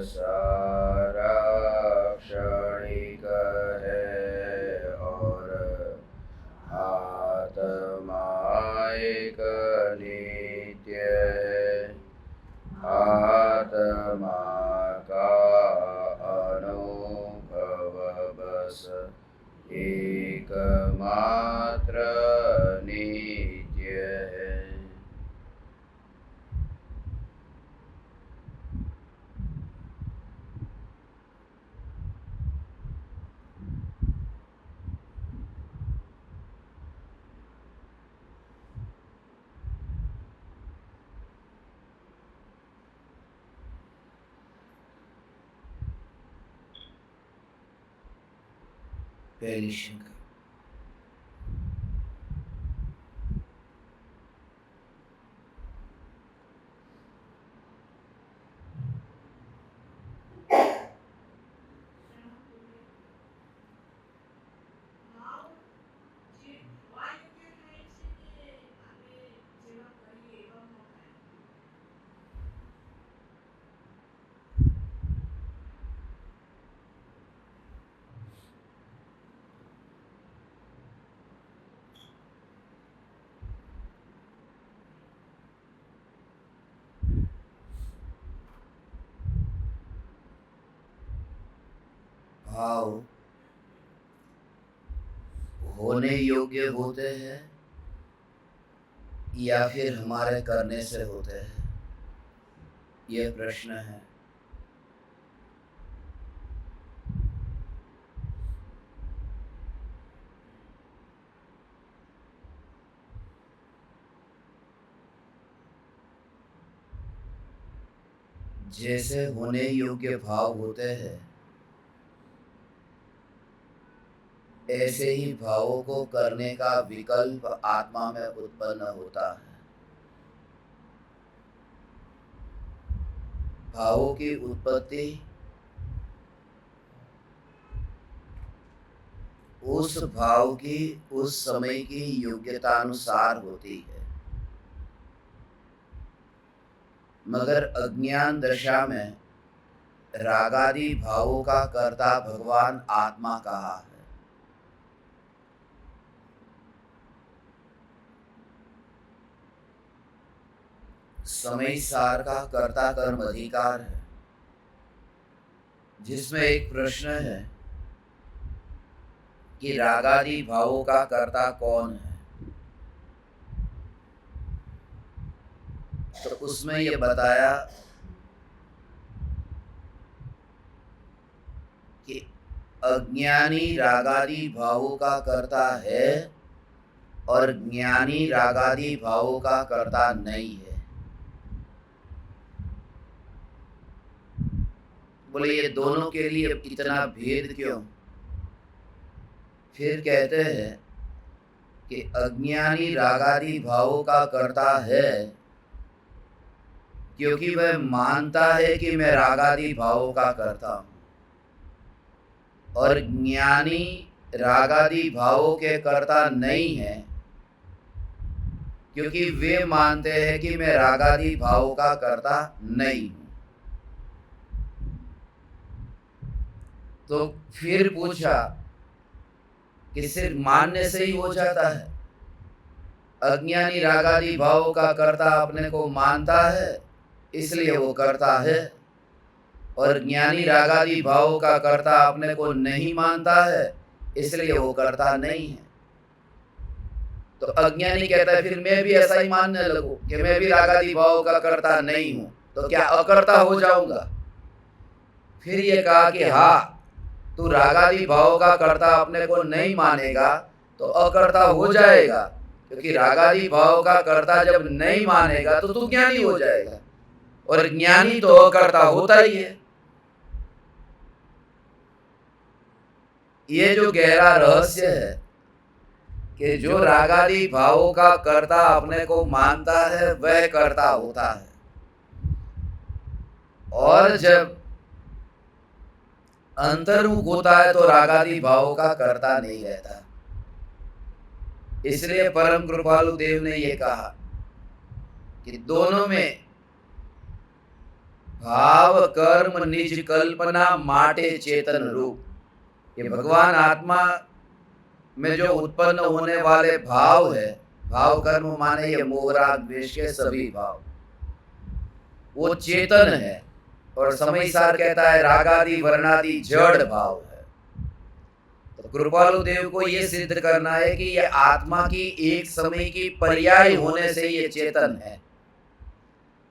सारा क्षणिक है और आत्मा एक नित्य है। आत्मा का अनुभव बस एकमात्र नित्य है। पहली शंका। भाव होने योग्य होते हैं या फिर हमारे करने से होते हैं, यह प्रश्न है। जैसे होने योग्य भाव होते हैं, ऐसे ही भावों को करने का विकल्प आत्मा में उत्पन्न होता है। भावों की उत्पत्ति उस भाव की उस समय की योग्यता अनुसार होती है, मगर अज्ञान दशा में रागादि भावों का कर्ता भगवान आत्मा कहा है। समय सार का कर्ता कर्म अधिकार है, जिसमें एक प्रश्न है कि रागादि भावों का कर्ता कौन है। तो उसमें यह बताया कि अज्ञानी रागादि भावों का कर्ता है और ज्ञानी रागादि भावों का कर्ता नहीं है। बोले ये दोनों के लिए इतना भेद क्यों? फिर कहते हैं कि अज्ञानी रागादि भावों का कर्ता है क्योंकि वह मानता है कि मैं रागादि भावों का कर्ता हूं, और ज्ञानी रागादि भावों के कर्ता नहीं है क्योंकि वे मानते हैं कि मैं रागादि भावों का कर्ता नहीं हूं। तो फिर पूछा कि सिर्फ मानने से ही हो जाता है? अज्ञानी रागादि भावों का कर्ता अपने को मानता है इसलिए वो करता है, और ज्ञानी रागादि भावों का कर्ता अपने को नहीं मानता है इसलिए वो करता नहीं है। तो अज्ञानी कहता है फिर मैं भी ऐसा ही मानने लगूं कि मैं भी रागादि भावों का कर्ता नहीं हूं, तो क्या अकर्ता हो जाऊंगा? फिर ये कहा कि हाँ, तू रागादि भावों का कर्ता अपने को नहीं मानेगा तो अकर्ता हो जाएगा, क्योंकि रागादि भाव का कर्ता जब नहीं मानेगा तो तू ज्ञानी हो जाएगा, और ज्ञानी तो अकर्ता होता ही है। ये जो गहरा रहस्य है कि जो रागादि भावों का कर्ता अपने को मानता है वह कर्ता होता है, और जब अंतर्मुख होता है तो रागादि भावों का कर्ता नहीं रहता। इसलिए परम कृपालु देव ने यह कहा कि दोनों में भाव कर्म निज कल्पना माटे चेतन रूप। ये भगवान आत्मा में जो उत्पन्न होने वाले भाव है, भाव कर्म माने ये मोह राग द्वेष के सभी भाव, वो चेतन है। और समय सार कहता है रागादि वर्णादि जड़ भाव है। तो कृपालु देव को ये सिद्ध करना है कि ये आत्मा की एक समय की पर्याय होने से ये चेतन है,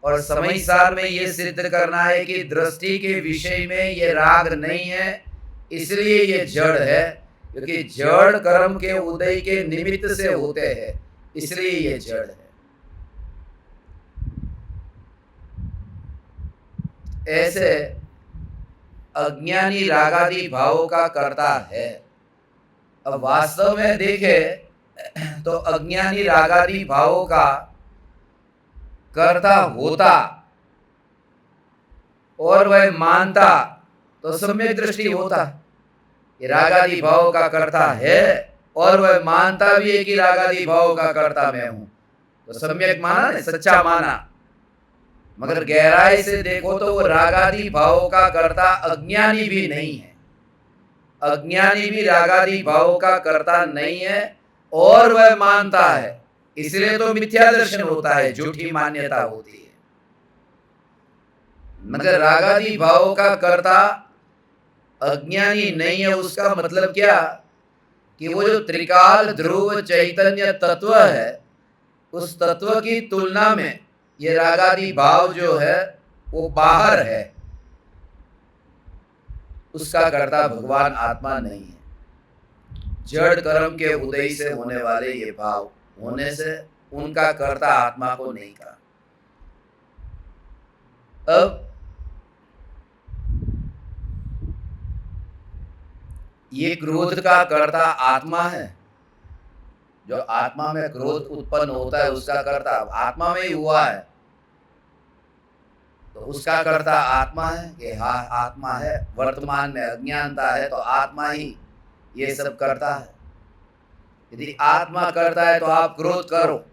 और समय सार में ये सिद्ध करना है कि दृष्टि के विषय में ये राग नहीं है, इसलिए ये जड़ है, क्योंकि जड़ कर्म के उदय के निमित्त से होते हैं, इसलिए ये जड़ है। ऐसे अज्ञानी रागादि भावों का करता है। अब वास्तव में देखें तो अज्ञानी रागादि भावों का करता होता और वह मानता तो सम्यक दृष्टि होता। ये रागादि भाव का करता है और वह मानता भी है कि रागादि भाव का करता मैं हूं, तो सम्यक माना ना, सच्चा माना। मगर गहराई से देखो तो वो रागादि भाव का करता अज्ञानी भी नहीं है, अज्ञानी भी रागादि भाव का करता नहीं है, और वह मानता है, इसलिए तो मिथ्या दर्शन होता है, झूठी मान्यता होती है। मगर रागादि भाव का करता अज्ञानी नहीं है, उसका मतलब क्या कि वो जो त्रिकाल ध्रुव चैतन्य तत्व है, उस तत्व की तुलना में ये रागादि भाव जो है वो बाहर है, उसका कर्ता भगवान आत्मा नहीं है। जड़ कर्म के उदय से होने वाले ये भाव होने से उनका कर्ता आत्मा को नहीं कहा। अब ये क्रोध का कर्ता आत्मा है, जो आत्मा में क्रोध उत्पन्न होता है उसका कर्ता आत्मा में ही हुआ है, तो उसका कर्ता आत्मा है कि हाँ आत्मा है। वर्तमान में अज्ञानता है तो आत्मा ही ये सब करता है। यदि आत्मा करता है तो आप क्रोध करो,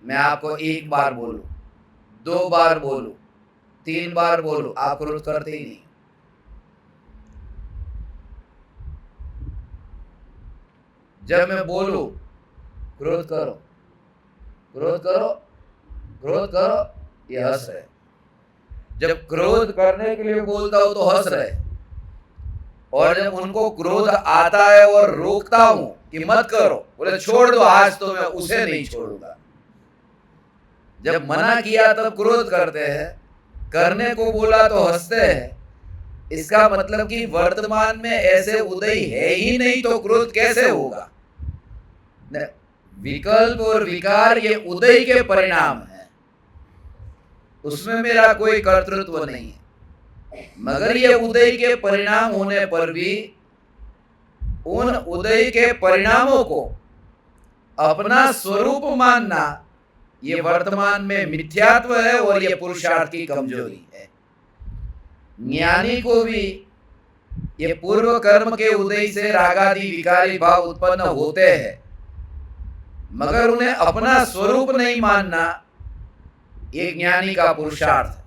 मैं आपको एक बार बोलूं, 2 बार बोलूं, 3 बार बोलूं, आप क्रोध करते ही नहीं। जब मैं बोलूं क्रोध करो, क्रोध करो, क्रोध करो, ये हंस रहे। जब क्रोध करने के लिए बोलता हूं तो हंस रहे, और जब उनको क्रोध आता है और रोकता हूं कि मत करो, बोले छोड़ दो आज तो मैं उसे नहीं छोड़ूंगा। जब मना किया तब क्रोध करते हैं, करने को बोला तो हंसते हैं। इसका मतलब कि वर्तमान में ऐसे उदय है ही नहीं तो क्रोध कैसे होगा। विकल्प और विकार ये उदय के परिणाम है, उसमें मेरा कोई कर्तृत्व नहीं है। मगर ये उदय के परिणाम होने पर भी उन उदय के परिणामों को अपना स्वरूप मानना ये वर्तमान में मिथ्यात्व है, और ये पुरुषार्थ की कमजोरी है। ज्ञानी को भी ये पूर्व कर्म के उदय से रागादि विकारी भाव उत्पन्न होते हैं, मगर उन्हें अपना स्वरूप नहीं मानना ये ज्ञानी का पुरुषार्थ है।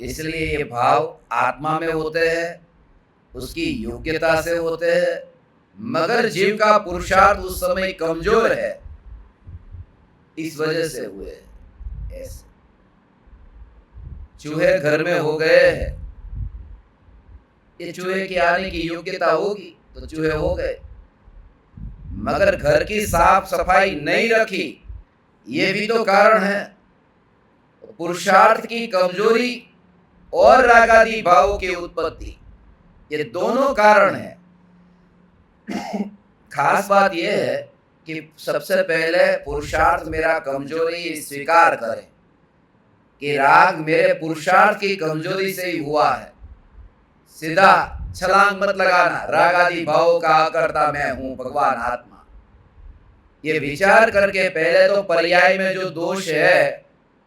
इसलिए ये भाव आत्मा में होते हैं, उसकी योग्यता से होते हैं, मगर जीव का पुरुषार्थ उस समय कमजोर है, इस वजह से हुए ऐसे। चूहे घर में हो गए हैं, ये चूहे की आने की योग्यता होगी तो चूहे हो गए, मगर घर की साफ सफाई नहीं रखी, ये भी तो कारण है। पुरुषार्थ की कमजोरी और रागादि भावों की उत्पत्ति, ये दोनों कारण है। खास बात यह है कि सबसे पहले पुरुषार्थ मेरा कमजोरी स्वीकार करे कि राग मेरे पुरुषार्थ की कमजोरी से ही हुआ है। सीधा छलांग मत लगाना, रागादि भावों का करता मैं हूं भगवान आत्मा। ये विचार करके पहले तो पर्याय में जो दोष है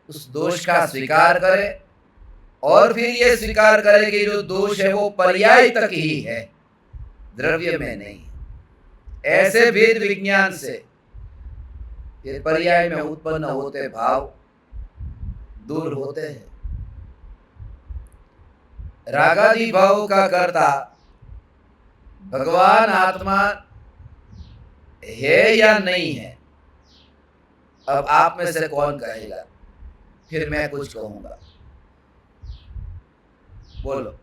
उस दोष का स्वीकार करे, और फिर ये स्वीकार करे कि जो दोष है वो पर्याय तक ही है, द्रव्य में नहीं। ऐसे वेद विज्ञान से ये पर्याय में उत्पन्न होते भाव दूर होते हैं। रागादि भाव का कर्ता भगवान आत्मा है या नहीं है, अब आप में से कौन कहेगा? फिर मैं कुछ कहूंगा, बोलो।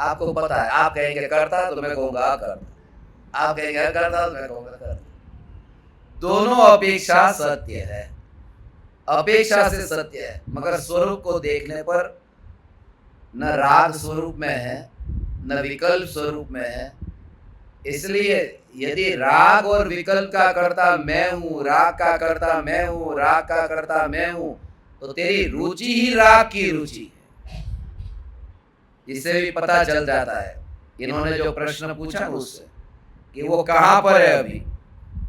आपको पता है, आप कहेंगे करता तो मैं कहूंगा अकर्ता, आप कहेंगे अकर्ता तो मैं कहूंगा करता। दोनों अपेक्षा सत्य है, अपेक्षा से सत्य है, मगर स्वरूप को देखने पर न राग स्वरूप में है न विकल्प स्वरूप में है। इसलिए यदि राग और विकल्प का कर्ता मैं हूं, राग का कर्ता मैं हूं, राग का कर्ता मैं हूं, तो तेरी रुचि ही राग की रुचि है। इससे भी पता चल जाता है, इन्होंने जो प्रश्न पूछा उससे, कि वो कहां पर है अभी।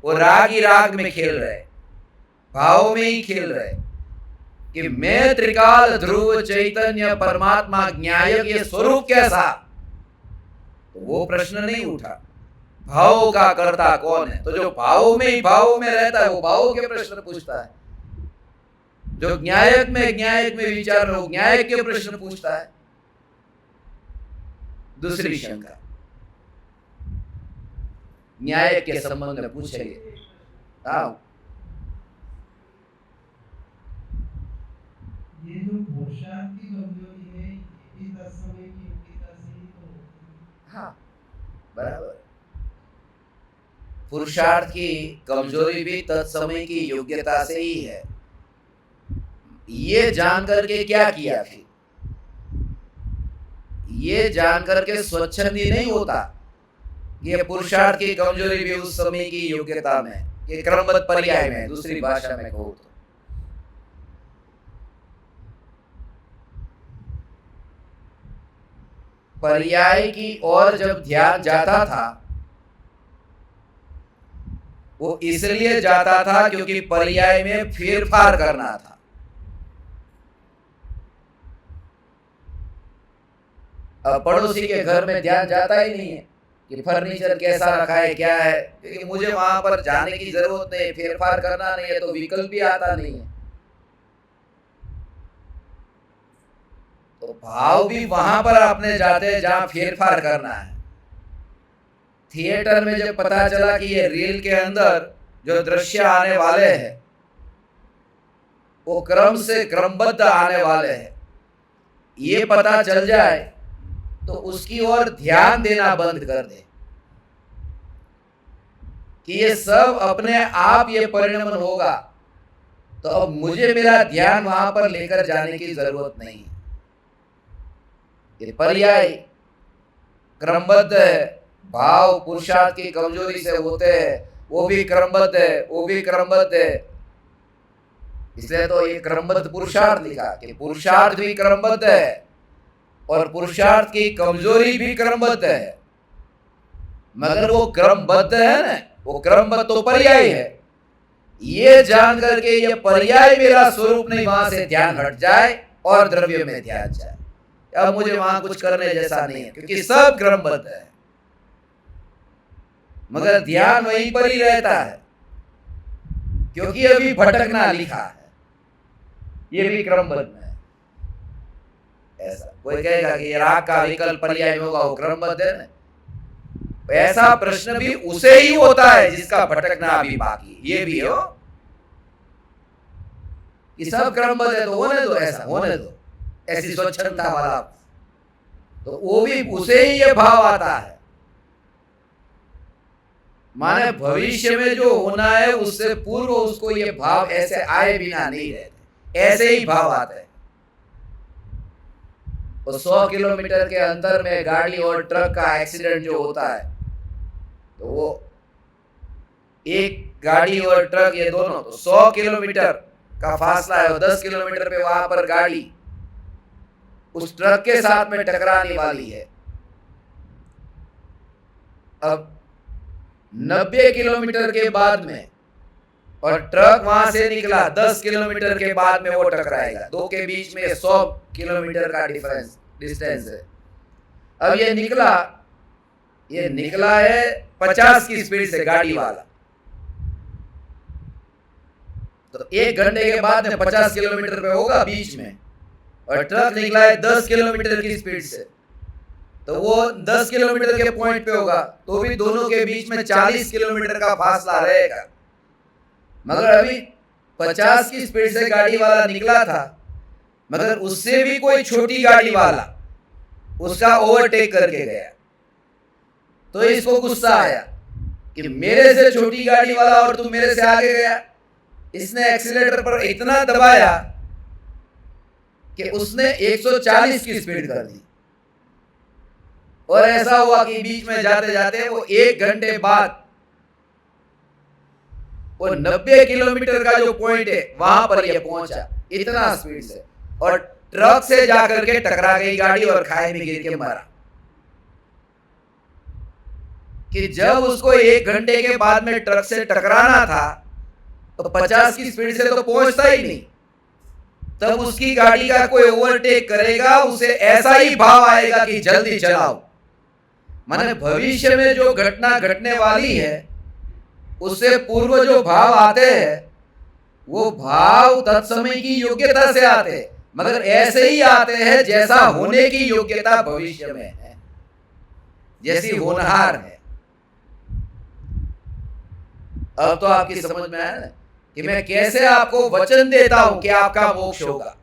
वो राग ही राग में खेल रहे, भाव में ही खेल रहे, कि मैं त्रिकाल ध्रुव चैतन्य परमात्मा ज्ञायक ये स्वरूप कैसा, तो वो प्रश्न नहीं उठा। भाव का कर्ता कौन है, तो जो भाव में ही भाव में रहता है वो भाव के प्रश्न पूछता है। जो ज्ञायक में विचार हो, ज्ञायक के प्रश्न पूछता है। दूसरी शंका न्यायक के संबंध में पूछेंगे। हाँ, ये जो पुरुषार्थ की कमजोरी है, ये भी तत्समय की योग्यता से ही तो। हाँ, बराबर। पुरुषार्थ की कमजोरी भी तत्समय की योग्यता से ही है। ये जान करके क्या किया फिर? ये जान करके स्वच्छंदी नहीं होता, ये पुरुषार्थ की कमजोरी भी उस समय की योग्यता में, ये क्रमबद्ध पर्याय में, दूसरी भाषा में कहूं तो। पर्याय की ओर जब ध्यान जाता था, वो इसलिए जाता था क्योंकि पर्याय में फेरफार करना था। अब पड़ोसी के घर में ध्यान जाता ही नहीं है कि फर्नीचर कैसा रखा है, क्या है, क्योंकि मुझे वहां पर जाने की जरूरत नहीं, फेरफार करना नहीं है, तो विकल्प भी आता नहीं है। तो भाव भी वहां पर अपने जाते हैं जहां फेरफार करना है। थिएटर में जब पता चला कि ये रील के अंदर जो दृश्य आने वाले हैं वो क्रम से क्रमबद्ध आने वाले हैं, ये पता चल जाए तो उसकी ओर ध्यान देना बंद कर दे कि ये सब अपने आप ये परिणमन होगा, तो अब मुझे मेरा ध्यान वहां पर लेकर जाने की जरूरत नहीं है। ये पर्याय क्रमबद्ध है, भाव पुरुषार्थ की कमजोरी से होते हैं, वो भी क्रमबद्ध है, वो भी क्रमबद्ध है। इसलिए तो ये क्रमबद्ध पुरुषार्थ लिखा कि पुरुषार्थ भी क्रमबद्ध है और पुरुषार्थ की कमजोरी भी क्रमबद्ध है। मगर वो क्रमबद्ध है ना, वो क्रमबद्ध तो पर्याय है। ये जान करके ये पर्याय मेरा स्वरूप नहीं, वहां से ध्यान हट जाए और द्रव्य में ध्यान जाए, अब मुझे वहां कुछ करने जैसा नहीं है, क्योंकि सब क्रमबद्ध है, मगर ध्यान वहीं पर ही रहता है, क्योंकि अभी भटकना लिखा है, ये भी क्रमबद्ध है। ऐसा कोई कहेगा कि ये राग का विकल्प पर्याय में होगा, वो क्रमबद्ध है ना, ऐसा प्रश्न भी उसे ही होता है जिसका भटकना अभी बाकी। ये भी हो कि सब क्रमबद्ध है तो होने दो, ऐसा होने दो, ऐसी स्वच्छंदता वाला, तो वो भी उसे ही ये भाव आता है। माने भविष्य में जो होना है उससे पूर्व उसको ये भाव ऐसे आए बिना नहीं रहते, ऐसे ही भाव आते हैं। तो 100 किलोमीटर के अंतर में गाड़ी और ट्रक का एक्सीडेंट जो होता है, तो वो एक गाड़ी और ट्रक ये दोनों, तो 100 किलोमीटर का फासला है और 10 किलोमीटर पे वहां पर गाड़ी उस ट्रक के साथ में टकराने वाली है। अब 90 किलोमीटर के बाद में, और ट्रक वहां से निकला 10 किलोमीटर के बाद में, वो टकराएगा। दो के बीच में 100 किलोमीटर का डिस्टेंस है। अब ये निकला है 50 की स्पीड से गाड़ी वाला, तो 1 घंटे के बाद में 50 किलोमीटर पे होगा बीच में, और ट्रक निकला है 10 किलोमीटर की स्पीड से, तो वो 10 किलोमीटर के पॉइंट पे होगा, तो भी दोनों के बीच में 40 किलोमीटर का फासला रहेगा। मगर अभी 50 की स्पीड से गाड़ी वाला निकला था, मगर उससे भी कोई छोटी गाड़ी वाला उसका ओवरटेक करके गया। तो इसको गुस्सा आया कि मेरे से छोटी गाड़ी वाला और तू मेरे से आगे गया। इसने एक्सीलेटर पर इतना दबाया कि उसने 140 की स्पीड कर दी, और ऐसा हुआ कि बीच में जाते जाते वो 1 घंटे बाद वो 90 किलोमीटर का जो पॉइंट है वहां पर ये पहुंचा, इतना स्पीड से, और ट्रक से जाकर के टकरा गई गाड़ी और खाई में गिर के मरा। कि जब उसको 1 घंटे के बाद में ट्रक से टकराना था तो 50 की स्पीड से तो पहुंचता ही नहीं, तब उसकी गाड़ी का कोई ओवरटेक करेगा, उसे ऐसा ही भाव आएगा कि जल्दी चलाओ। माने भविष्य में जो घटना घटने वाली है उससे पूर्व जो भाव आते हैं वो भाव तत्समय की योग्यता से आते हैं, मगर ऐसे ही आते हैं जैसा होने की योग्यता भविष्य में है, जैसी होनहार है। अब तो आपकी समझ में आया ना कि मैं कैसे आपको वचन देता हूं कि आपका मोक्ष होगा।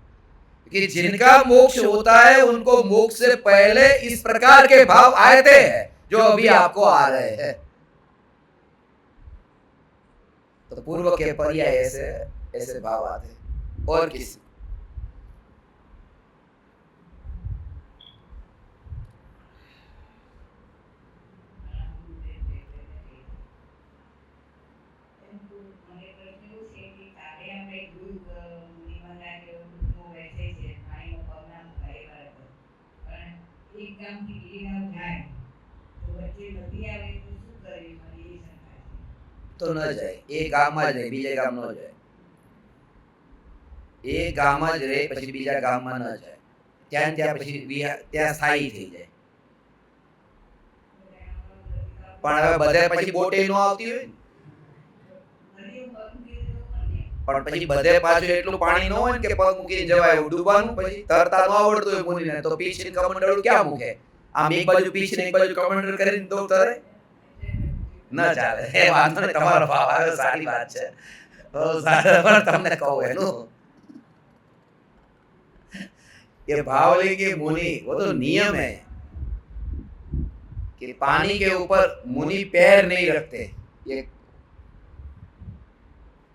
कि जिनका मोक्ष होता है उनको मोक्ष से पहले इस प्रकार के भाव आते हैं जो अभी आपको आ रहे हैं। तो पूर्व के पर्याय ऐसे ऐसे भाव आते हैं। और किसी तो न जाए, એ ગામમાં જ રહે, બીજે ગામ ન જાય। એ ગામ જ રહે, પછી બીજા ગામમાં ન જાય, ત્યાં ને ત્યાં પછી ત્યાં સ્થાયી થઈ જાય। પણ હવે બધે પછી બોટે ન આવતી હોય ને, પણ પછી બધે પાછું એટલું પાણી ન હોય ને કે પગ મૂકીને જવાય એવું ડૂબાનું, પછી તરતા ન આવડતું હોય મુનીને તો પીછીને કમંડળું ક્યાં મૂકે? આમ એક બાજુ પીછીને એક બાજુ કમંડળ કરીને તો તરે ન ચાલે। એ વાંધો નહીં, તમારો ભાવ આવ્યો, સારી વાત છે। તો પણ તમને કહું એનું ये भावलिंगी मुनि, वो तो नियम है कि पानी के ऊपर मुनि पैर नहीं रखते। ये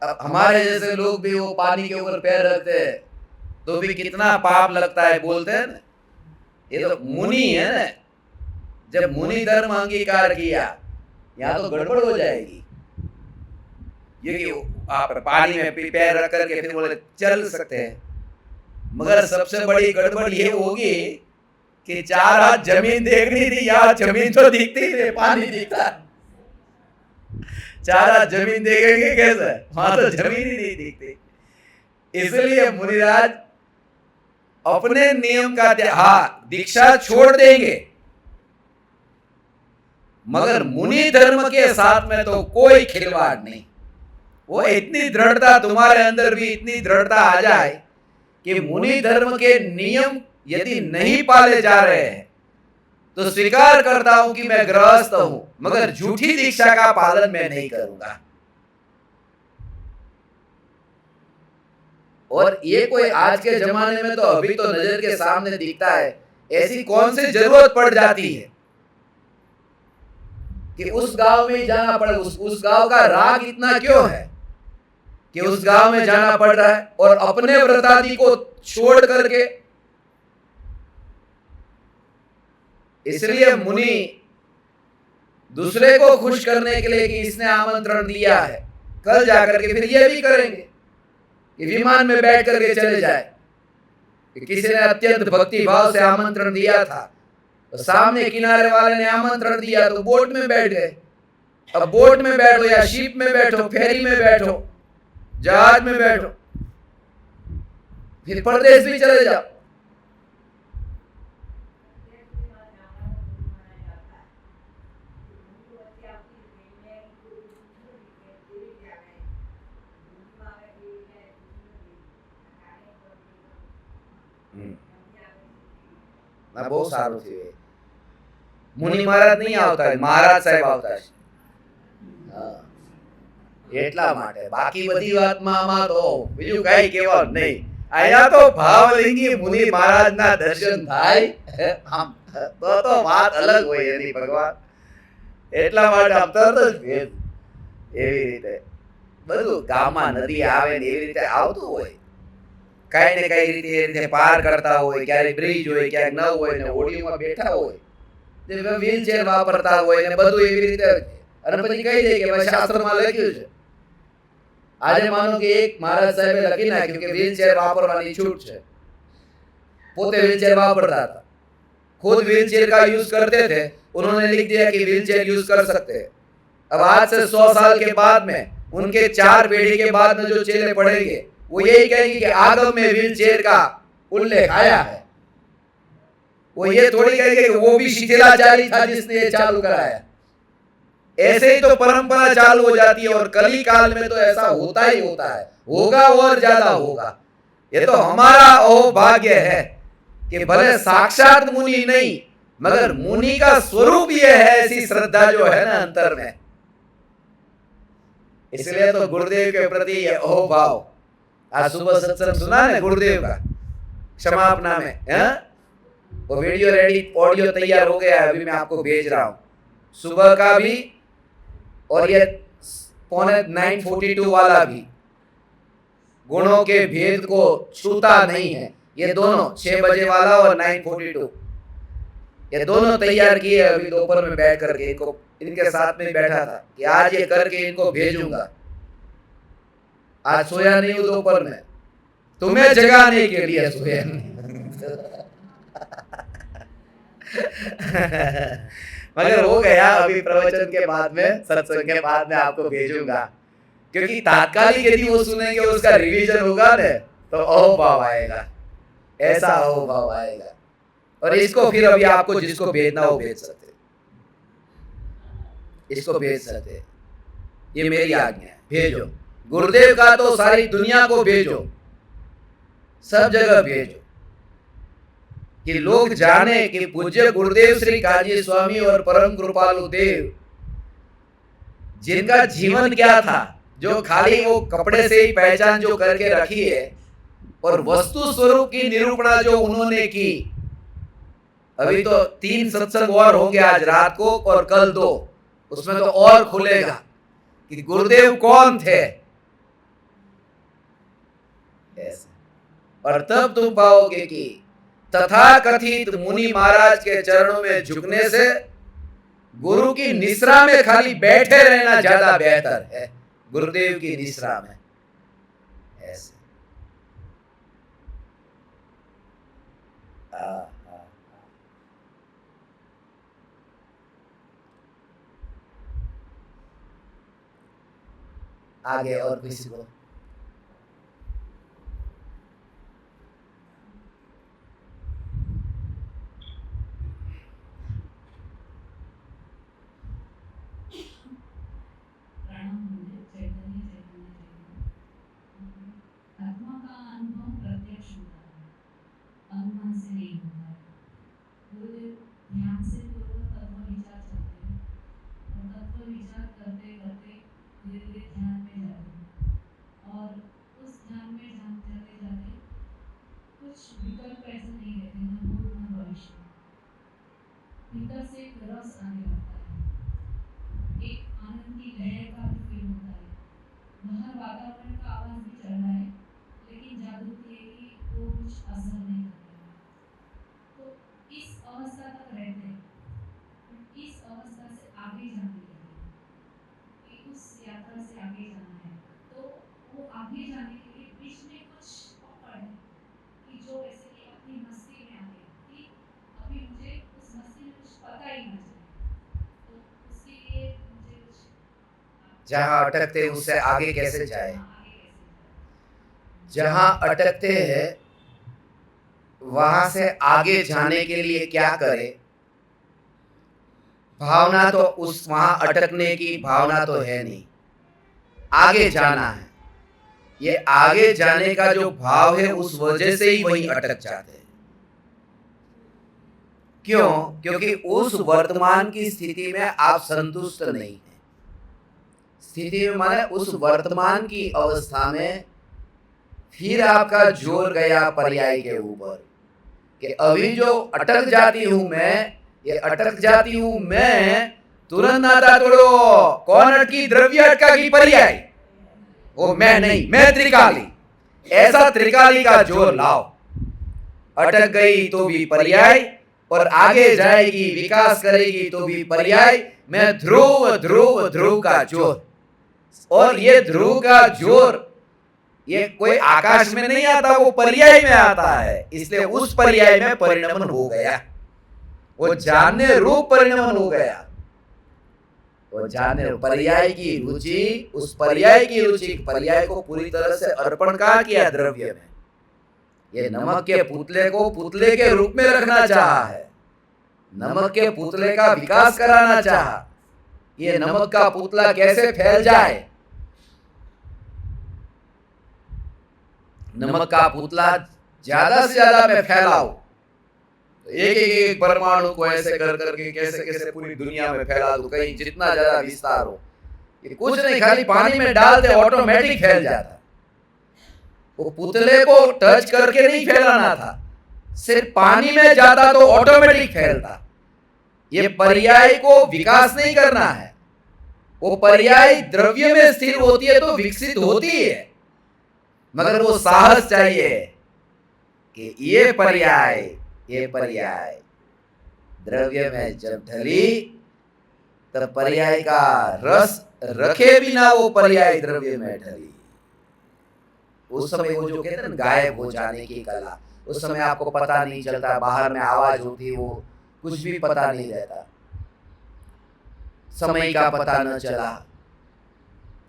अब हमारे जैसे लोग भी वो पानी के ऊपर पैर रखते हैं तो भी कितना पाप लगता है, बोलते हैं ना। ये तो मुनि है ना, जब मुनि धर्म अंगीकार किया यहाँ तो गड़बड़ हो जाएगी। ये कि आप पानी में पैर रख करके फिर बोले चल सकते हैं, मगर सबसे बड़ी गड़बड़ ये होगी कि 4 हाथ जमीन देखनी थी, यहाँ जमीन तो दिखती नहीं, पानी दिखता। 4 हाथ जमीन देखेंगे कैसे? वहां तो जमीन ही नहीं दिखती। इसलिए मुनिराज अपने नियम का दीक्षा छोड़ देंगे, मगर मुनि धर्म के साथ में तो कोई खिलवाड़ नहीं। वो इतनी दृढ़ता तुम्हारे अंदर भी इतनी दृढ़ता आ जाए कि मुनि धर्म के नियम यदि नहीं पाले जा रहे हैं तो स्वीकार करता हूं कि मैं गृहस्थ हूं, मगर झूठी दीक्षा का पालन मैं नहीं करूंगा। और ये कोई आज के जमाने में तो अभी तो नजर के सामने दिखता है, ऐसी कौन सी जरूरत पड़ जाती है कि उस गांव में जाना पड़े। उस गांव का राग इतना क्यों है कि उस गांव में जाना पड़ रहा है, और अपने व्रतादि को छोड़ करके। इसलिए मुनि दूसरे को खुश करने के लिए कि इसने आमंत्रण दिया है, कल जाकर के फिर ये भी करेंगे कि विमान में बैठ करके चले जाए। कि किसी ने अत्यंत भक्ति भाव से आमंत्रण दिया था, तो सामने किनारे वाले ने आमंत्रण दिया तो बोट में बैठ गए। अब बोट में बैठो या शिप में बैठो, फेरी में बैठो, जहाज में बैठो, फिर परदेश भी चले जाओ। ના બહુ સારું થયું. મુનિ મહારાજ નહીં આવતા, મહારાજ સાહેબ આવતા છે. એટલા માટે બાકી બધી વાતમાં આમાં તો બીજું કઈ કહેવાનું નહીં. અહીંયા તો ભાવલિંગી મુનિ મહારાજના દર્શન થાય આમ તો વાત અલગ હોય એની ભગવાન. એટલા માટે આમ તરત જ ભેદ એવી રીતે બધું ગામમાં નદી આવે ને એવી રીતે આવતું હોય. કઈ ને કઈ રીતે પાર કરતા હોય, ક્યારેક બ્રિજ હોય, ક્યારેક ન હોય ને ઓડીઓમાં બેઠા હોય, વ્હીલચેર વાપરતા હોય ને બધું એવી રીતે. અને પછી કહી દે કે ભાઈ શાસ્ત્રમાં લખ્યું છે. આજે માનો કે એક મહારાજ સાહેબે લખી નાખ્યું કે વ્હીલચેર વાપરવાની छूट છે. પોતે व्हीलचेयर वापरता था, खुद व्हीलचेयर का यूज करते थे. उन्होंने लिख दिया कि व्हीलचेयर यूज कर सकते हैं. अब आज से 100 साल के बाद में उनके 4 पीढ़ी के बाद में जो चेले पढ़ेंगे वो यही कहेंगे कि आगम में व्हीलचेयर का उल्लेख आया है. वो ये थोड़ी कहेंगे कि वो भी शिथिलाचारी था जिसने ये चालू कराया. ऐसे ही तो परंपरा चालू हो जाती है. और कली काल में तो ऐसा होता ही होता है, होगा और ज्यादा होगा. ये तो हमारा अहोभाग्य है कि भले साक्षात मुनि नहीं मगर मुनि का स्वरूप ये है. ऐसी श्रद्धा जो है ना अंतर में, इसलिए तो गुरुदेव के प्रति ये अहोभाव. आज सुबह सत्संग सुना ने गुरुदेव का क्षमापना में, वो वीडियो रेडी, ऑडियो तैयार हो गया है, अभी मैं आपको भेज रहा हूँ. सुबह का भी और ये 9:42 वाला भी गुणों के भेद को छूता नहीं है. ये दोनों 6 बजे वाला और 9:42 ये दोनों तैयार किए. अभी दोपहर में बैठ करके इनको, इनके साथ में बैठा था कि आज ये करके इनको भेजूंगा. आज सोया नहीं हूं दोपहर में, तुम्हें जगाने के लिए सोया नहीं. मगर हो गया. अभी प्रवचन के बाद में, सत्संग के बाद में आपको भेजूंगा. क्योंकि तात्कालिक यदि वो सुनेंगे उसका रिवीजन होगा ना तो अहोभाव आएगा, ऐसा अहोभाव आएगा. और इसको फिर अभी आपको जिसको भेजना हो भेज सकते, इसको भेज सकते. ये मेरी आज्ञा है, भेजो. गुरुदेव का तो सारी दुनिया को भेजो, सब जगह भेजो कि लोग जाने कि पूज्य गुरुदेव श्री काजी स्वामी और परम कृपालु देव जिनका जीवन क्या था, जो खाली वो कपड़े से ही पहचान जो करके रखी है और वस्तु स्वरूप की निरूपणा जो उन्होंने की. अभी तो 3 सत्संग और होंगे, आज रात को और कल 2, उसमें तो और खुलेगा कि गुरुदेव कौन थे. ऐसे. और तब तुम पाओगे कि तथाकथित मुनि महाराज के चरणों में झुकने से गुरु की निश्रा में खाली बैठे रहना ज्यादा बेहतर है. गुरुदेव की निश्रा में ऐसे. आगे और किसी को भीतर से एक रस आने लगता है, एक आनंद की लहर का भी फील होता है. बाहर वातावरण का आवाज भी चल रहा है लेकिन जागृति है कि वो कुछ असर नहीं कर रहा है. तो इस अवस्था तक रहते हैं, इस अवस्था से आगे जाने के लिए, कि उस यात्रा से आगे जाना है, तो वो आगे जाने के लिए बीच में कुछ पकड़ है कि जो ऐसे कि अपनी मस्ती में आ गया कि अभी मुझे उस मस्ती में कुछ पता ही ना चले. तो उसके लिए मुझे कुछ जहां अटकते हैं उससे आगे कैसे जाए. जहां अटकते हैं वहां से आगे जाने के लिए क्या करें. भावना तो उस वहां अटकने की भावना तो है नहीं, आगे जाना है. ये आगे जाने का जो भाव है उस वजह से ही वही अटक जाते हैं. क्यों? क्योंकि उस वर्तमान की स्थिति में आप संतुष्ट नहीं हैं। स्थिति में माने उस वर्तमान की अवस्था में फिर आपका जोर गया पर्याय के ऊपर कि अभी जो अटक जाती हूं मैं, ये अटक जाती हूं मैं, तुरंत नाता तोड़ो। कौन अटकी? द्रव्य अटका की पर्याय? वो मैं नहीं, मैं त्रिकाली। ऐसा त्रिकाली का जोर लाओ। अटक गई तो भी पर्याय, और आगे जाएगी विकास करेगी तो भी पर्याय। मैं ध्रुव ध्रुव ध्रुव का जोर, और ये ध्रुव का जोर ये कोई आकाश में नहीं आता, वो पर्याय में आता है। इसलिए उस पर्याय में परिणमन हो गया, वो जानने रूप परिणमन हो गया। वो जानने पर्याय की रुचि, उस पर्याय की रुचि, पर्याय को पूरी तरह से अर्पण कहा किया द्रव्य में। ये नमक के पुतले को पुतले के रूप में रखना चाहा है, नमक के पुतले का विकास कराना चाहा। ये नमक का पुतला कैसे फैल जाए? नमक का पुतला ज्यादा से ज्यादा मैं फैलाऊं, तो एक परमाणु को ऐसे कर करके कैसे कैसे पूरी दुनिया में फैला दूं, कहीं जितना ज्यादा विस्तार हो। ये कुछ नहीं, खाली पानी में डाल दे ऑटोमेटिक फैल जाता। वो पुतले को टच करके नहीं फैलाना था, सिर्फ पानी में जाता तो ऑटोमेटिक फैलता। ये पर्याय को विकास नहीं करना है, वो पर्याय द्रव्य में स्थिर होती है तो विकसित होती है, मगर वो साहस चाहिए कि ये पर्याय द्रव्य में जब ढली तब पर्याय का रस रखे बिना वो पर्याय द्रव्य में ढली। उस समय वो जो कहते हैं ना गायब हो जाने की कला, उस समय आपको पता नहीं चलता, बाहर में आवाज होती, वो कुछ भी पता नहीं रहता, समय का पता न चला,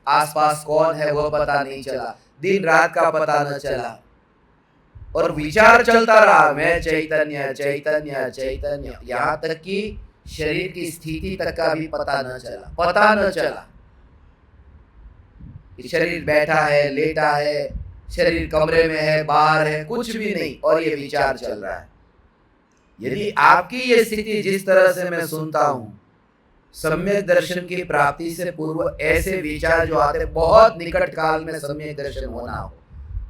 आसपास कौन है वो पता नहीं चला, दिन रात का पता न चला, और विचार चलता रहा मैं चैतन्य चैतन्य चैतन्य, यहां तक कि शरीर की स्थिति तक का भी पता न चला। शरीर बैठा है, लेटा है, शरीर कमरे में है, बाहर है, कुछ भी नहीं, और ये विचार चल रहा है। यदि आपकी ये स्थिति जिस तरह से मैं सुनता हूं, सम्यक दर्शन की प्राप्ति से पूर्व ऐसे विचार जो आते, बहुत निकट काल में सम्यक दर्शन होना हो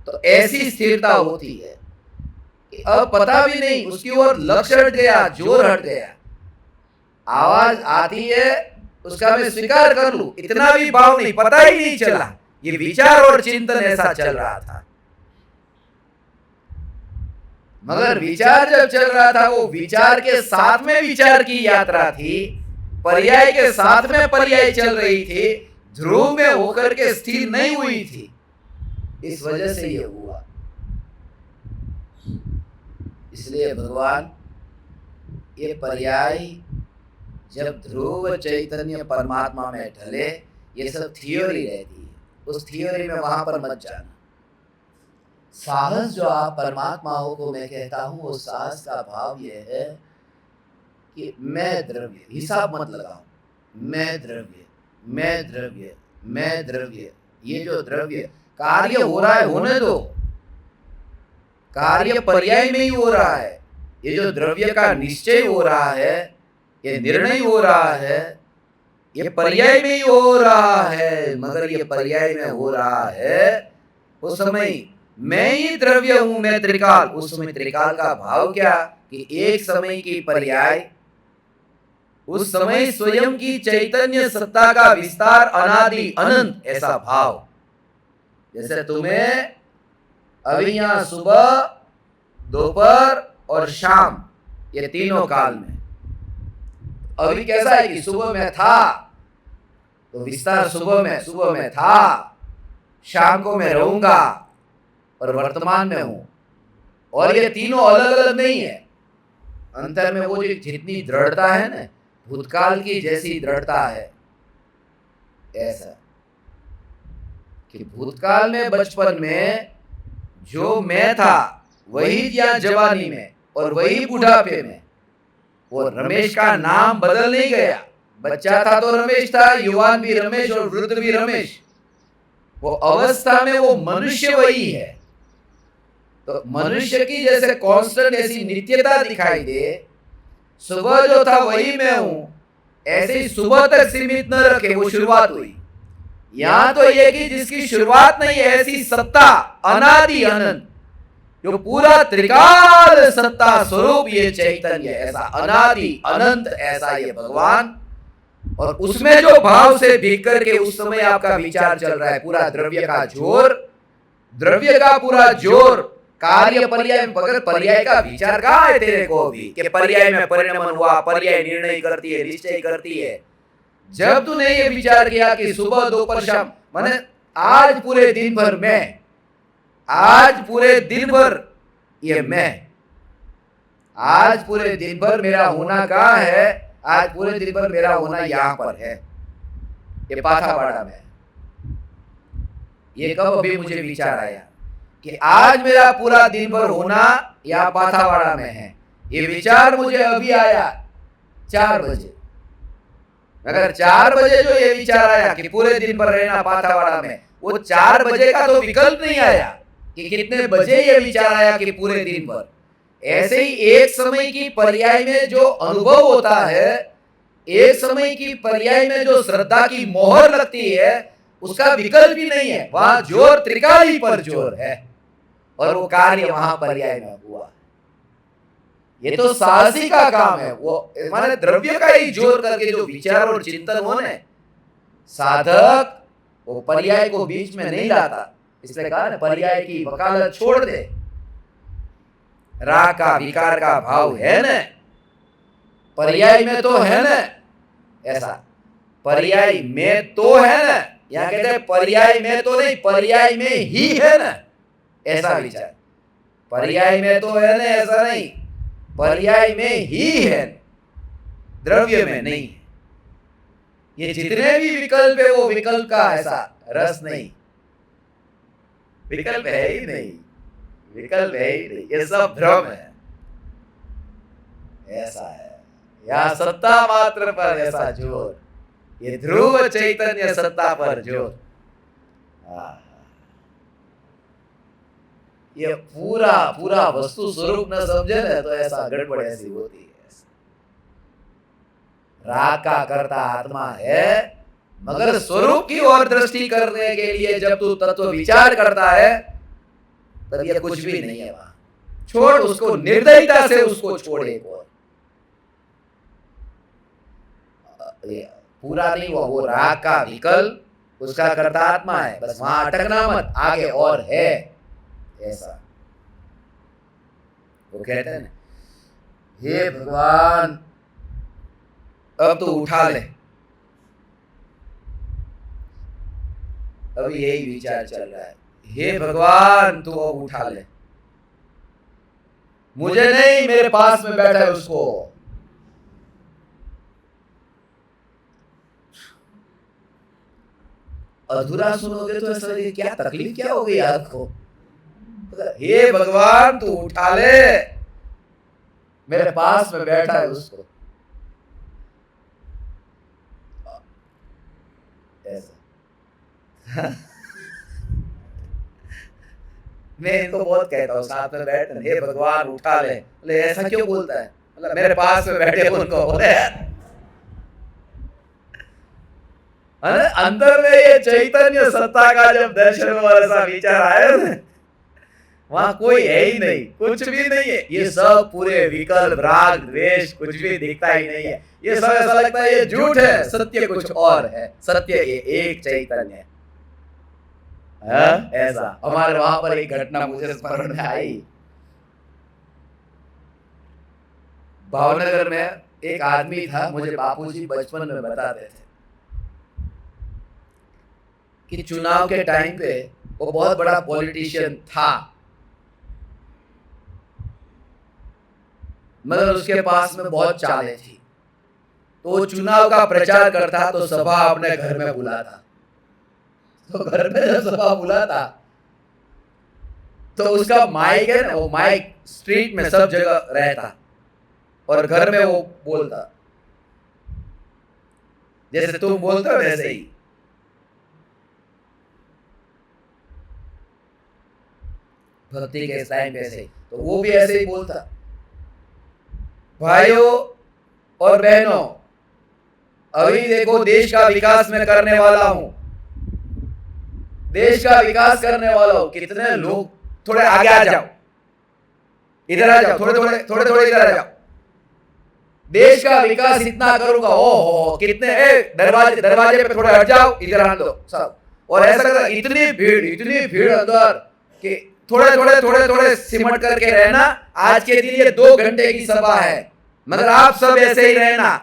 तो ऐसी स्थिरता होती है कि अब पता भी नहीं, उसकी ओर लक्ष्य हट गया, जोर हट गया, आवाज आती है उसका मैं स्वीकार कर लूं, इतना भी भाव नहीं, पता ही नहीं चला। ये विचार और चिंतन ऐसा चल रहा था, मगर विचार जब चल रहा था, वो विचार के साथ में विचार की यात्रा थी, पर्याय के साथ में पर्याय चल रही थी, ध्रुव में होकर के स्थिर नहीं हुई थी। इस वजह से ये हुआ। इसलिए भगवान ये पर्याय जब ध्रुव चैतन्य परमात्मा में ढले, ये सब थियोरी रहती है, उस थियोरी में वहां पर मत जाना। साहस जो आप परमात्मा हो को मैं कहता हूं, वो साहस का भाव ये है कि मैं द्रव्य, हिसाब मत लगाओ, मैं द्रव्य मैं द्रव्य मैं द्रव्य। ये जो द्रव्य कार्य हो रहा है होने दो, कार्य पर्याय में ही हो रहा है। ये जो द्रव्य का निश्चय हो रहा है, ये निर्णय हो रहा है, ये पर्याय में ही हो रहा है, मगर ये पर्याय में हो रहा है उस समय मैं ही द्रव्य हूं, मैं त्रिकाल। उस समय त्रिकाल का भाव क्या कि एक समय की पर्याय, उस समय स्वयं की चैतन्य सत्ता का विस्तार अनादि अनंत, ऐसा भाव। जैसे तुम्हें अभी यहां सुबह, दोपहर और शाम, ये तीनों काल में अभी कैसा है कि सुबह में था तो विस्तार सुबह में था, शाम को मैं रहूंगा और वर्तमान में हूं, और ये तीनों अलग अलग नहीं है। अंतर में वो जो जितनी दृढ़ता है ना, भूतकाल की जैसी दृढ़ता है, ऐसा कि भूतकाल में बचपन में जो मैं था वही यहाँ जवानी में और वही बुढ़ापे में। वो रमेश का नाम बदल नहीं गया, बच्चा था तो रमेश था, युवान भी रमेश और वृद्ध भी रमेश। वो अवस्था में वो मनुष्य वही है। तो मनुष्य की जैसे कांस्टेंट ऐसी नित्यता दिखाई दे, सुबह जो था वही मैं हूं, ऐसे ही सुबह तक सीमित न रखे, वो शुरुआत हुई। यहां तो ये कि जिसकी शुरुआत नहीं है, ऐसी सत्ता अनादि अनंत, जो पूरा त्रिकाल सत्ता स्वरूप ये चैतन्य, ऐसा अनादि अनंत, ऐसा ये भगवान। और उसमें जो भाव से भीग करके उस समय आपका विचार चल रहा है, पूरा द्रव्य का जोर, द्रव्य का पूरा जोर कार्य पर्याय में, मगर पर्याय का विचार कहां है तेरे को अभी, कि पर्याय में परिणमन हुआ, पर्याय निर्णय करती है, निश्चय करती है। जब तूने ये विचार किया कि सुबह दोपहर शाम, माने आज पूरे दिन भर मैं, आज पूरे दिन भर ये मैं, आज पूरे दिन भर मेरा होना कहां है, आज पूरे दिन भर मेरा होना यहां पर है, ये पाथावाड़ा में। ये कब अभी मुझे विचार आया कि आज मेरा पूरा दिन भर होना यहाँ पाथावाड़ा में है। ये विचार मुझे अभी आया 4 बजे। अगर 4 बजे जो ये विचार आया कि पूरे दिन भर रहना पाथावाड़ा में, वो 4 बजे का तो विकल्प नहीं आया कि कितने बजे ये विचार आया कि पूरे दिन भर। ऐसे ही एक समय की पर्याय में जो अनुभव होता है, एक समय की पर्याय में जो श्रद्धा की मोहर लगती है, उसका विकल्प ही नहीं है। वहां जोर त्रिकाली पर जोर है और वो कार्य वहां पर्याय में हुआ। ये तो साहसी का काम है। वो माने द्रव्य का ही जोर करके जो विचार और चिंतन हो ना, साधक वो पर्याय को बीच में नहीं लाता। इसलिए कहा ना, पर्याय की वकालत छोड़ दे। राग का विकार का भाव है ना, पर्याय में तो है ना, ऐसा पर्याय में तो है ना, यहां कहते हैं पर्याय में तो नहीं, पर्याय में ही है ना, ऐसा विचार। पर्याय में तो है ना, ऐसा नहीं, पर्याय में ही है, द्रव्य में नहीं। ये जितने भी विकल्प है, वो विकल्प का ऐसा रस नहीं, विकल्प है ही नहीं, विकल्प है ही नहीं, ये सब भ्रम है। ऐसा है या सत्ता मात्र पर ऐसा जोर, ये ध्रुव चैतन्य सत्ता पर जोर। ये पूरा पूरा वस्तु स्वरूप न समझे ना, तो ऐसा गड़बड़ ऐसी होती है। राग का कर्ता आत्मा है, मगर स्वरूप की ओर दृष्टि करने के लिए जब तू तत्व विचार करता है, तब ये कुछ भी नहीं है। वहां छोड़ उसको, निर्दयता से उसको छोड़। एक और पूरा नहीं हुआ, वो राग का विकल्प, उसका कर्ता आत्मा है, बस वहां अटकना मत, आगे और है ऐसा। वो कहते हैं ना, हे भगवान अब तो उठा ले। अभी यही विचार चल रहा है, हे भगवान तू अब उठा ले, मुझे नहीं, मेरे पास में बैठा है उसको। अधूरा सुनोगे तो ऐसा लगेगा क्या तकलीफ क्या हो गई आपको। हे भगवान तू उठा ले, मेरे पास में बैठा है उसको, ऐसा। मैं इनको बहुत कहता हूँ साथ में बैठ, हे भगवान उठा ले, बोले ऐसा क्यों बोलता है, मतलब मेरे पास में बैठे उनको बोले। अंदर में ये चैतन्य सत्ता का जब दर्शन वाला विचार आया ना, वहां कोई है ही नहीं, कुछ भी नहीं है। ये सब पूरे विकल्प, राग द्वेष कुछ भी दिखता ही नहीं है। ये सब ऐसा लगता है ये झूठ है, सत्य कुछ और है। सत्य ये एक चैतन्य है। ऐसा हमारे वहां पर एक घटना मुझे स्मरण में आई। भावनगर में एक आदमी था, मुझे बापूजी बचपन में बताते थे कि चुनाव के टाइम पे वो बहुत बड़ा पॉलिटिशियन था, मगर उसके पास में बहुत चालें थी। तो वो चुनाव का प्रचार करता तो सभा अपने घर में बुलाता। तो घर में जब सभा बुलाता तो उसका माइक है ना, वो माइक स्ट्रीट में सब जगह रहता और घर में वो बोलता, जैसे तुम बोलते हो वैसे ही। भक्ति के टाइम पे ऐसे ही, तो वो भी ऐसे ही बोलता। भाइयों और बहनों, अभी देखो देश का विकास मैं करने वाला हूं, देश का विकास करने वाला हूं। कितने लोग, थोड़े आगे आ जाओ, इधर आ जाओ, थोड़े इधर आ जाओ। देश का विकास इतना करूंगा, ओहो कितने, दरवाजे पे थोड़े हट जाओ, इधर आने दो सब। और ऐसा कर, इतनी भीड़ अंदर कि थोड़े सिमट करके रहना। आज के दिन ये 2 घंटे की सभा है, मगर आप सब ऐसे ही रहना।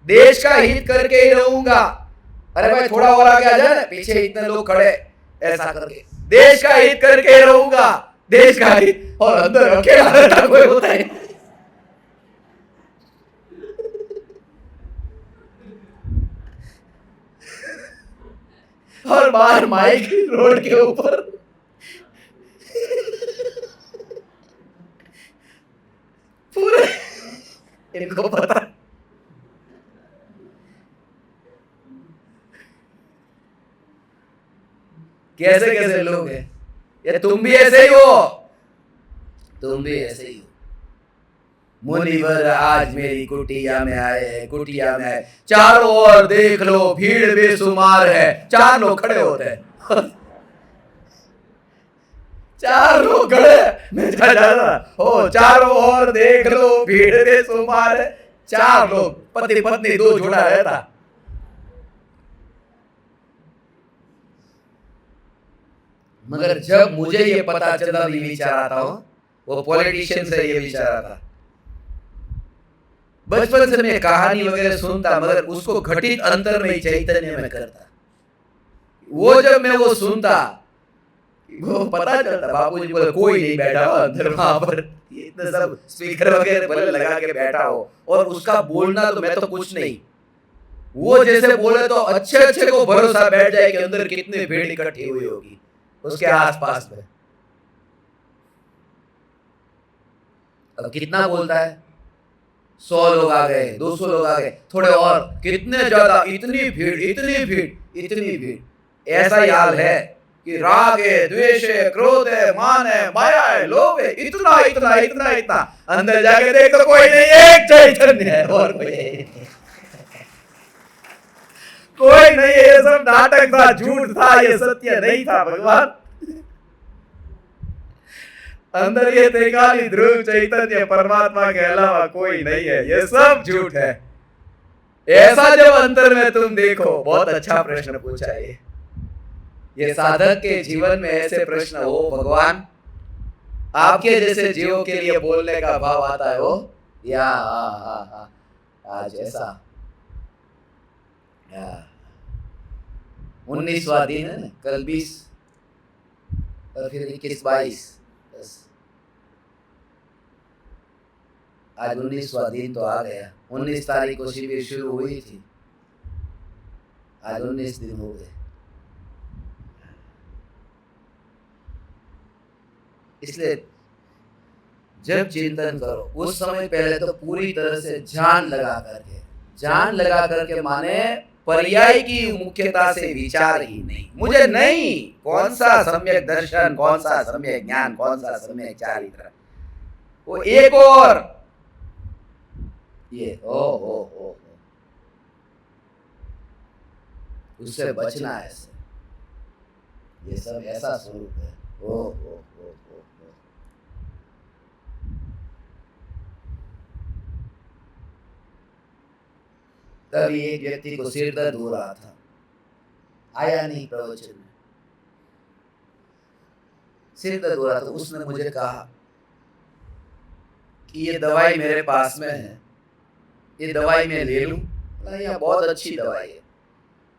देश का हित करके ही रहूंगा। अरे भाई थोड़ा और आगे आ जाए, पीछे इतने लोग खड़े, ऐसा करके देश का हित करके ही रहूंगा, देश का हित। और अंदर अकेला रहता कोई होता है। और बाहर माइक रोड के ऊपर पूरे, इनको पता कैसे कैसे लोग हैं। ये तुम भी ऐसे ही हो, तुम भी ऐसे ही हो। मुनिवर आज मेरी कुटिया में आए, कुटिया में आए, चारों ओर देख लो भीड़ बेशुमार है। 4 लोग खड़े होते हैं, 4 लोग खड़े, मैं जा रहा हो, चारों ओर देख लो भीड़ बेशुमार है। 4 लोग, पति पत्नी 2 जोड़ा रहता। मगर जब मुझे ये पता चला, ये विचार आता हो, वो पॉलिटिशियन से ये विचार आता। बचपन से मैं कहानी वगैरह सुनता, मगर उसको घटित अंतर में चैतन्य में करता। वो जब मैं वो सुनता, वो पता चलता, बापूजी बोले कोई नहीं बैठा हो अंदर, वहां पर इतने सब स्पीकर वगैरह भले लगा के बैठा हो, और उसका बोलना तो मैं तो कुछ नहीं, वो जैसे बोले तो अच्छे को भरोसा बैठ जाए कि अंदर कितनी भीड़ इकट्ठी हुई होगी उसके आसपास में। अब कितना बोलता है, 100 लोग आ गए, 200 लोग आ गए, थोड़े और, कितने ज्यादा, इतनी भीड़। ऐसा ही हाल है कि राग है, द्वेष है, क्रोध है, मान है, माया है, लोभ है, इतना। अंदर जाके देख तो कोई नहीं, एक चैतन्य है, और कोई नहीं है। ये सब नाटक था, झूठ था, ये सत्य नहीं था भगवान। अंदर ये त्रिकाली ध्रुव चैतन्य परमात्मा के अलावा कोई नहीं है, ये सब झूठ है। ऐसा जब अंतर में तुम देखो, बहुत अच्छा प्रश्न पूछा ये साधक के जीवन में ऐसे प्रश्न हो, भगवान आपके जैसे जीवों के लिए बोलने का भाव आता है, हो या आज ऐसा 19वां दिन है ना, कल 20 और फिर 21-22, आज 19वां दिन तो आ गया। 19 तारीख को शिविर शुरू हुई थी, आज 19 दिन हो गए। इसलिए जब चिंतन करो, उस समय पहले तो पूरी तरह से जान लगा करके माने पर्याय की मुख्यता से विचार ही नहीं, मुझे नहीं, कौन सा सम्यक दर्शन, कौन सा सम्यक ज्ञान, कौन सा सम्यक चारित्र, वो एक और ये ओ उससे बचना है। ये सब ऐसा स्वरूप है। ओ तभी एक व्यक्ति को सिर दर्द हो रहा था, आया नहीं प्रवचन में, सिर दर्द हो रहा था। उसने मुझे कहा कि ये दवाई मेरे पास में है, ये दवाई मैं ले लूं? यहाँ बहुत अच्छी दवाई है,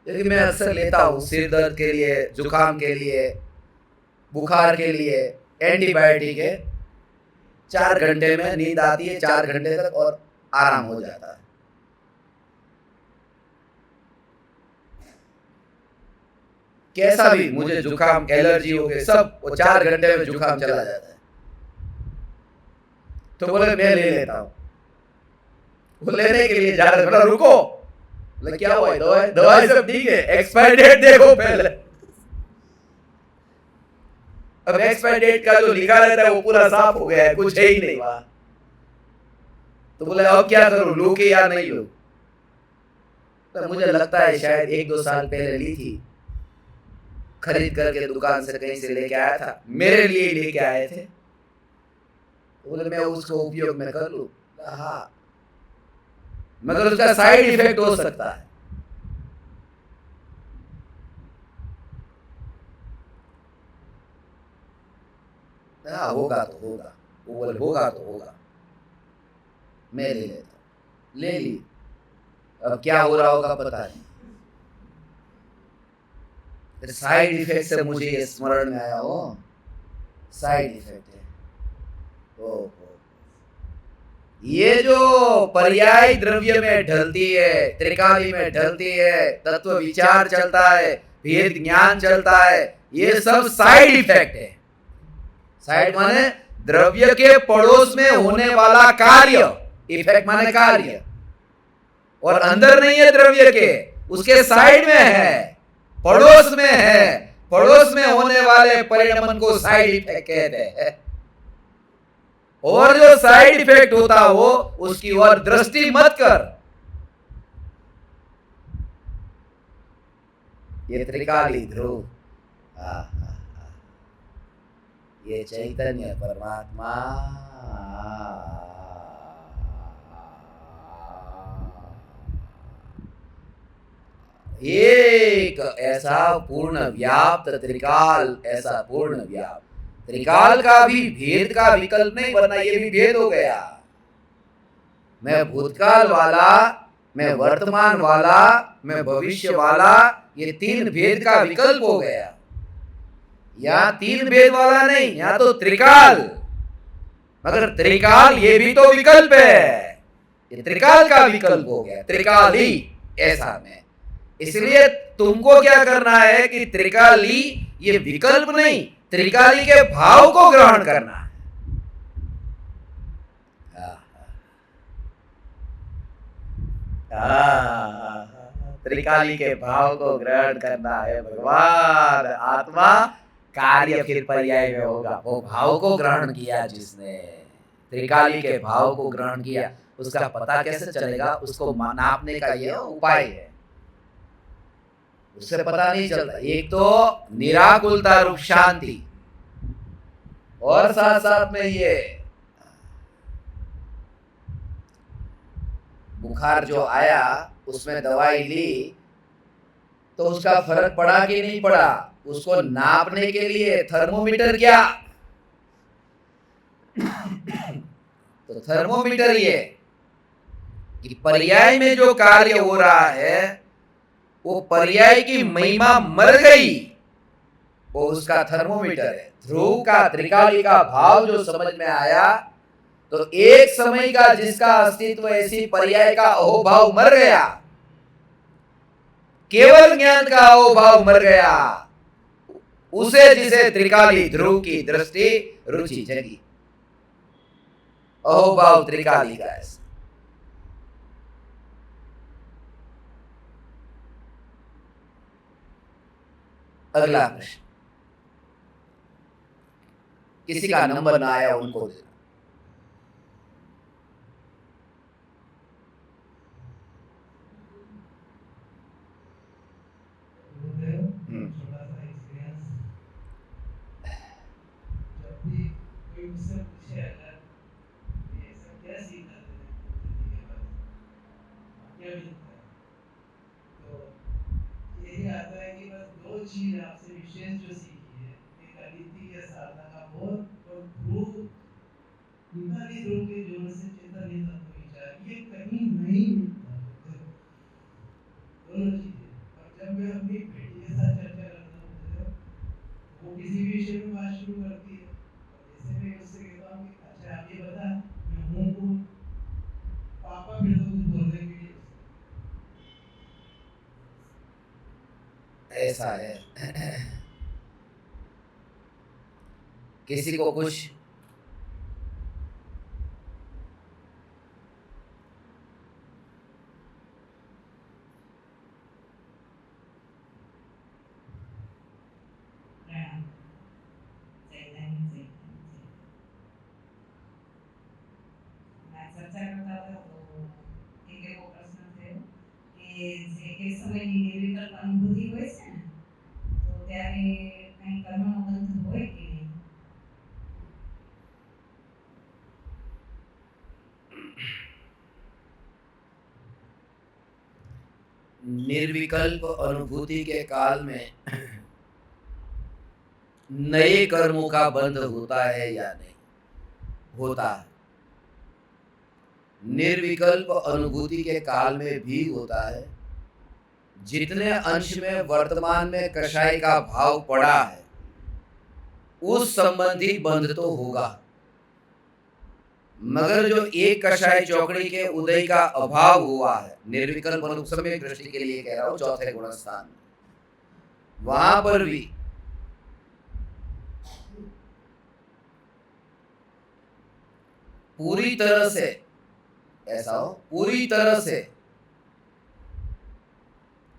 लेकिन मैं अक्सर लेता हूँ सिर दर्द के लिए, जुकाम के लिए, बुखार के लिए एंटीबायोटिक है। 4 घंटे में नींद आती है, 4 घंटे तक, और आराम हो जाता है। कैसा भी, मुझे जुकाम, एलर्जी हो गए सब, वो 4 घंटे में जुकाम चला जाता है। तो बोले मैं ले लेता हूँ। वो लेने के लिए जा रहे, बोला रुको, बोले क्या हुआ, दवाई सब ठीक है, एक्सपायर डेट देखो पहले। अब एक्सपायर डेट का जो लिखा रहता है वो पूरा साफ हो गया है, कुछ है ही नहीं वहां। तो बोले अब क्या करूं, लूं कि या नहीं लूं? तो मुझे लगता है शायद 1-2 साल पहले ली थी, खरीद करके दुकान से कहीं से लेके आया था, मेरे लिए लेके आए थे। बोले मैं उसको उपयोग में कर लूं। हाँ, मगर उसका साइड इफेक्ट हो सकता है। हाँ, होगा तो होगा, वो बोले होगा तो होगा, मैं ले लेता हूं। ले ली। अब क्या हो रहा होगा पता नहीं। साइड इफेक्ट से मुझे ये स्मरण में आया हो, साइड इफेक्ट है। ओ ये जो पर्याय द्रव्य में ढलती है, त्रिकाली में ढलती है, तत्व विचार चलता है, भेद ज्ञान चलता है, ये सब साइड इफेक्ट है। साइड माने द्रव्य के पड़ोस में होने वाला कार्य, इफेक्ट माने कार्य, और अंदर नहीं है द्रव्य के, उसके साइड में है, पड़ोस में है। पड़ोस में होने वाले परिणाम को साइड इफेक्ट कहते हैं। और जो साइड इफेक्ट होता हो उसकी ओर दृष्टि मत कर। ये त्रिकाली ध्रुव, ये चैतन्य परमात्मा, एक ऐसा पूर्ण व्याप्त त्रिकाल, ऐसा पूर्ण व्याप्त त्रिकाल का भी भेद का विकल्प नहीं बनना, ये भी भेद हो गया। मैं भूतकाल वाला, मैं वर्तमान वाला, मैं भविष्य वाला, ये 3 भेद का विकल्प हो गया। यहाँ 3 भेद वाला नहीं, यहाँ तो त्रिकाल। मगर त्रिकाल ये भी तो विकल्प है, ये त्रिकाल का विकल्प हो गया, त्रिकाली ऐसा में। इसलिए तुमको क्या करना है कि त्रिकाली ये विकल्प नहीं, त्रिकाली के भाव को ग्रहण करना है। त्रिकाली के भाव को ग्रहण करना है भगवान। आत्मा कार्य फिर पर्याय में होगा। वो भाव को ग्रहण किया जिसने, त्रिकाली के भाव को ग्रहण किया, उसका पता कैसे चलेगा? उसको नापने का ये उपाय है, उससे पता नहीं चलता। एक तो निराकुलता रूप शांति, और साथ साथ में ये बुखार जो आया उसमें दवाई ली तो उसका फर्क पड़ा कि नहीं पड़ा? उसको नापने के लिए थर्मोमीटर क्या? तो थर्मोमीटर ये कि पर्याय में जो कार्य हो रहा है वो पर्याय की महिमा मर गई, वो उसका थर्मोमीटर है। ध्रुव का, त्रिकाली का भाव जो समझ में आया, तो एक समय का जिसका अस्तित्व ऐसी पर्याय का अहोभाव मर गया, केवल ज्ञान का अहोभाव मर गया, उसे जिसे त्रिकाली ध्रुव की दृष्टि रुचि जगी। अहोभाव त्रिकाली का ऐसा। अगला प्रश्न, किसी का नंबर ना आया उनको देना। छोटा सा एक्सपीरियंस, जब भी कोई मुझसे पूछे अगर ये ऐसा क्या सीखा तूने जिंदगी के बाद, क्या मिलता है, तो यही आता है कि बस 2 चीज आपसे विशेष जो सीखी है, एक अद्वितीय साधना का बोध, और ध्रुव, निकाली ध्रुव के जोर से चैतन्य तत्व विचार, ये कहीं नहीं मिलता बोलते हो, दोनों चीजें। और जब मैं अपनी बेटी के साथ चर्चा करता हूँ बोलते हो, तो वो किसी भी विषय में बात शुरू करती है, और जैसे मैं उससे कहता हूँ कि अच्छा आप ये बता, मैं हूँ कौन, पापा फिर तो कुछ बोलने के लिए ऐसा है। किसी को कुछ मैं चर्चा करता था એક એવો પ્રશ્ન થયો કે જે એક સમયની નિર્વિકલ્પ અનુભૂતિ હોય છે ને, તો ત્યારે કંઈ કર્મનો બંધ હોય કે નહીં? निर्विकल्प अनुभूति के काल में नए कर्मों का बंध होता है या नहीं? होता है। निर्विकल्प अनुभूति के काल में भी होता है। जितने अंश में वर्तमान में कषाय का भाव पड़ा है उस संबंधी बंध तो होगा, मगर जो एक कषाय चौकड़ी के उदय का अभाव हुआ है, निर्विकल्प अनुसम्यक दृष्टि के लिए कह रहा हूं, चौथे गुणस्थान में, वहां पर भी पूरी तरह से ऐसा हो, पूरी तरह से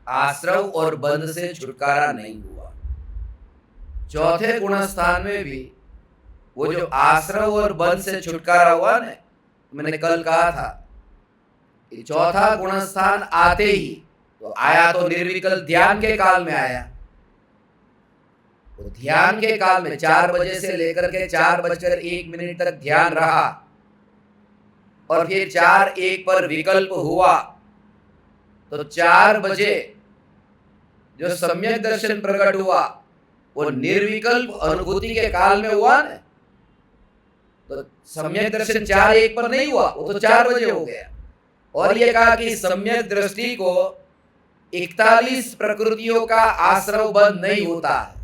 आश्रव और बंध से छुटकारा नहीं हुआ। चौथे गुणस्थान में भी वो जो आश्रव और बंध से छुटकारा हुआ ना, मैंने कल कहा था, चौथा गुणस्थान आते ही तो आया तो निर्विकल्प ध्यान के काल में आया। तो ध्यान के काल में 4 बजे से लेकर के 4:01 तक ध्यान रहा और फिर 4:01 पर विकल्प हुआ, तो 4 बजे जो सम्यक दर्शन प्रकट हुआ वो निर्विकल्प अनुभूति के काल में हुआ ना। तो सम्यक दर्शन 4:01 पर नहीं हुआ, वो तो 4 बजे हो गया। और ये कहा कि सम्यक दृष्टि को 41 प्रकृतियों का आश्रव बंध नहीं होता है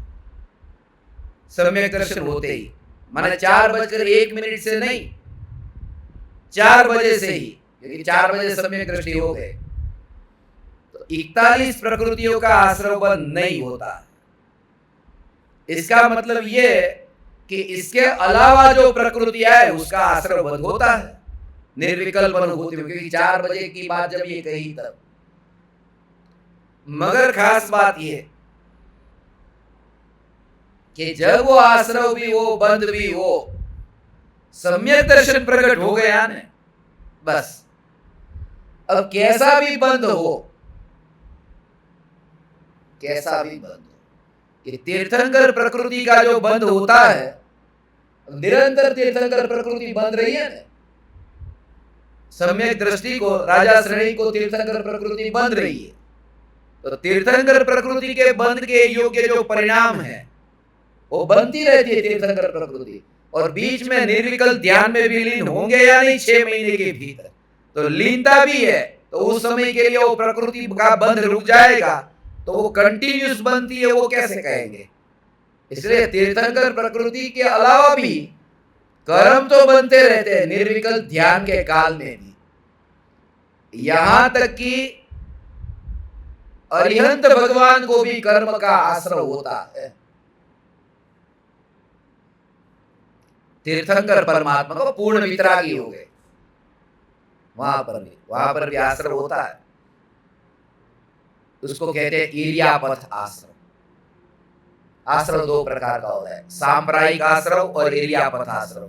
सम्यक दर्शन होते ही, माने 4:01 से नहीं, 4 बजे से ही, क्योंकि 4 बजे सम्यक दृष्टि हो गए तो 41 प्रकृतियों का आश्रव बंध नहीं होता। इसका मतलब ये कि इसके अलावा जो प्रकृति है उसका आश्रव बंध होता है निर्विकल्प अनुभूति में, क्योंकि 4 बजे की बात जब ये कही तब। मगर खास बात ये कि जब वो आश्रव भी हो, बंध भी हो, सम्यक दर्शन प्रकट हो गया ना, बस अब कैसा भी बंध हो, कैसा भी बंध हो, कि तीर्थंकर प्रकृति का जो बंध होता है, निरंतर तीर्थंकर प्रकृति बंध रही है ना, सम्यक दृष्टि को, राजा श्रेणी को तीर्थंकर प्रकृति बंध रही है, तो तीर्थंकर प्रकृति के बंध के योग्य जो परिणाम है वो बनती रहती है तीर्थंकर प्रकृति। और बीच में निर्विकल्प ध्यान में भी लीन होंगे या नहीं 6 महीने के भीतर, तो लीनता भी है, तो उस समय के लिए वो प्रकृति का बंध रुक जाएगा, तो वो कंटिन्यूस बनती है, वो कैसे कहेंगे। इसलिए तीर्थंकर प्रकृति के अलावा भी कर्म तो बनते रहते हैं निर्विकल्प ध्यान के काल में भी, यहां तक कि अरिहंत भगवान को भी कर्म का आश्रय होता है। तीर्थंकर परमात्मा को पूर्ण वितरागी हो गए, वहां पर भी आश्रय होता है। उसको कहते हैं इरियापथ आश्रय। आश्रय 2 प्रकार का होता है, सांप्रायिक आश्रय और इरियापथ आश्रय।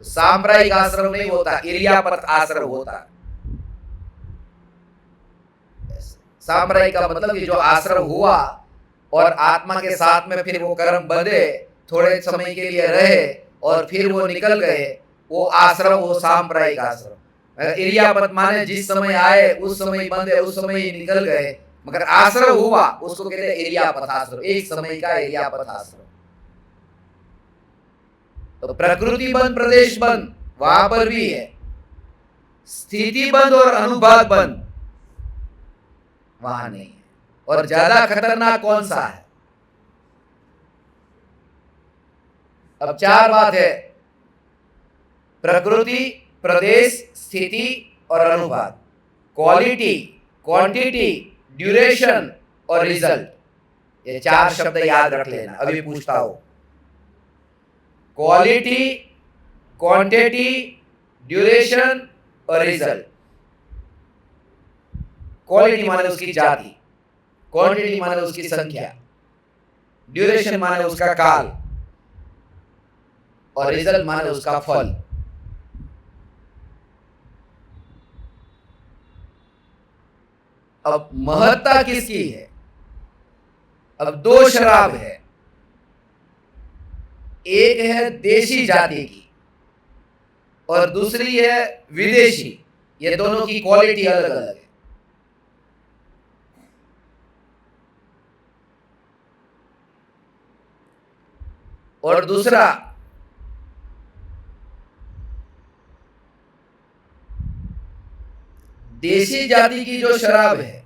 सांप्रायिक आश्रय नहीं होता, इरियापथ आश्रय होता है। सांप्रायिक का मतलब कि जो आश्रय हुआ और आत्मा के साथ में फिर वो कर्म बंधे, थोड़े समय के लिए रहे और फिर वो निकल गए, वो आश्रय, वो सांप्रायिक आश्रय। इरियापथ माने जिस समय आए उस समय बंधे, उस समय ही निकल गए, मगर आश्रय हुआ, उसको कहते हैं इरियापथ आश्रय, एक समय का इरियापथ आश्रय। तो प्रकृति बंध, प्रदेश बंध वहां पर भी है, स्थिति बंध और अनुभाग बंध वहां नहीं है। और ज्यादा खतरनाक कौन सा है? अब 4 बात है, प्रकृति, प्रदेश, स्थिति और अनुभाग, क्वालिटी, क्वांटिटी, ड्यूरेशन और रिजल्ट। ये 4 शब्द याद रख लेना, अभी पूछता हूं। क्वालिटी, क्वांटिटी, ड्यूरेशन और रिजल्ट। क्वालिटी माने उसकी जाति, क्वांटिटी माने उसकी संख्या, ड्यूरेशन माने उसका काल और रिजल्ट माने उसका फल। अब महत्ता किसकी है? अब दो शराब है, एक है देशी जाति की और दूसरी है विदेशी। ये दोनों की क्वालिटी अलग अलग है। और दूसरा, देशी जाति की जो शराब है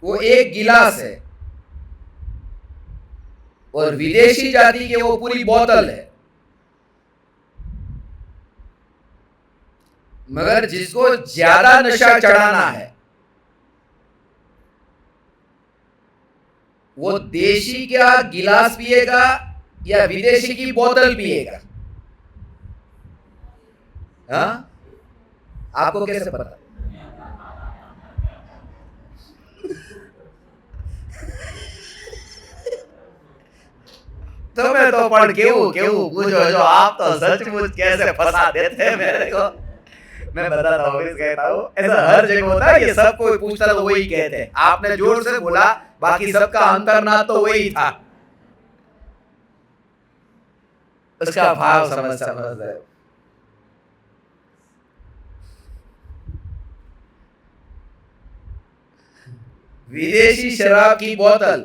वो एक गिलास है और विदेशी जाति के वो पूरी बोतल है। मगर जिसको ज्यादा नशा चढ़ाना है वो देशी का गिलास पिएगा या विदेशी की बोतल पिएगा? हाँ, आपको कैसे पता? तुम्हें तो पढ़ क्यों पूछो, जो आप तो सचमुच कैसे फंसा देते हैं मेरे को। मैं बताता हूँ, कहता हूँ ऐसा हर जगह होता है। ये सब कोई पूछता तो वही कहते हैं। आपने जोर से बोला, बाकी सबका अंतर्नाद तो वही था। उसका भाव समझ रहे हो? विदेशी शराब की बोतल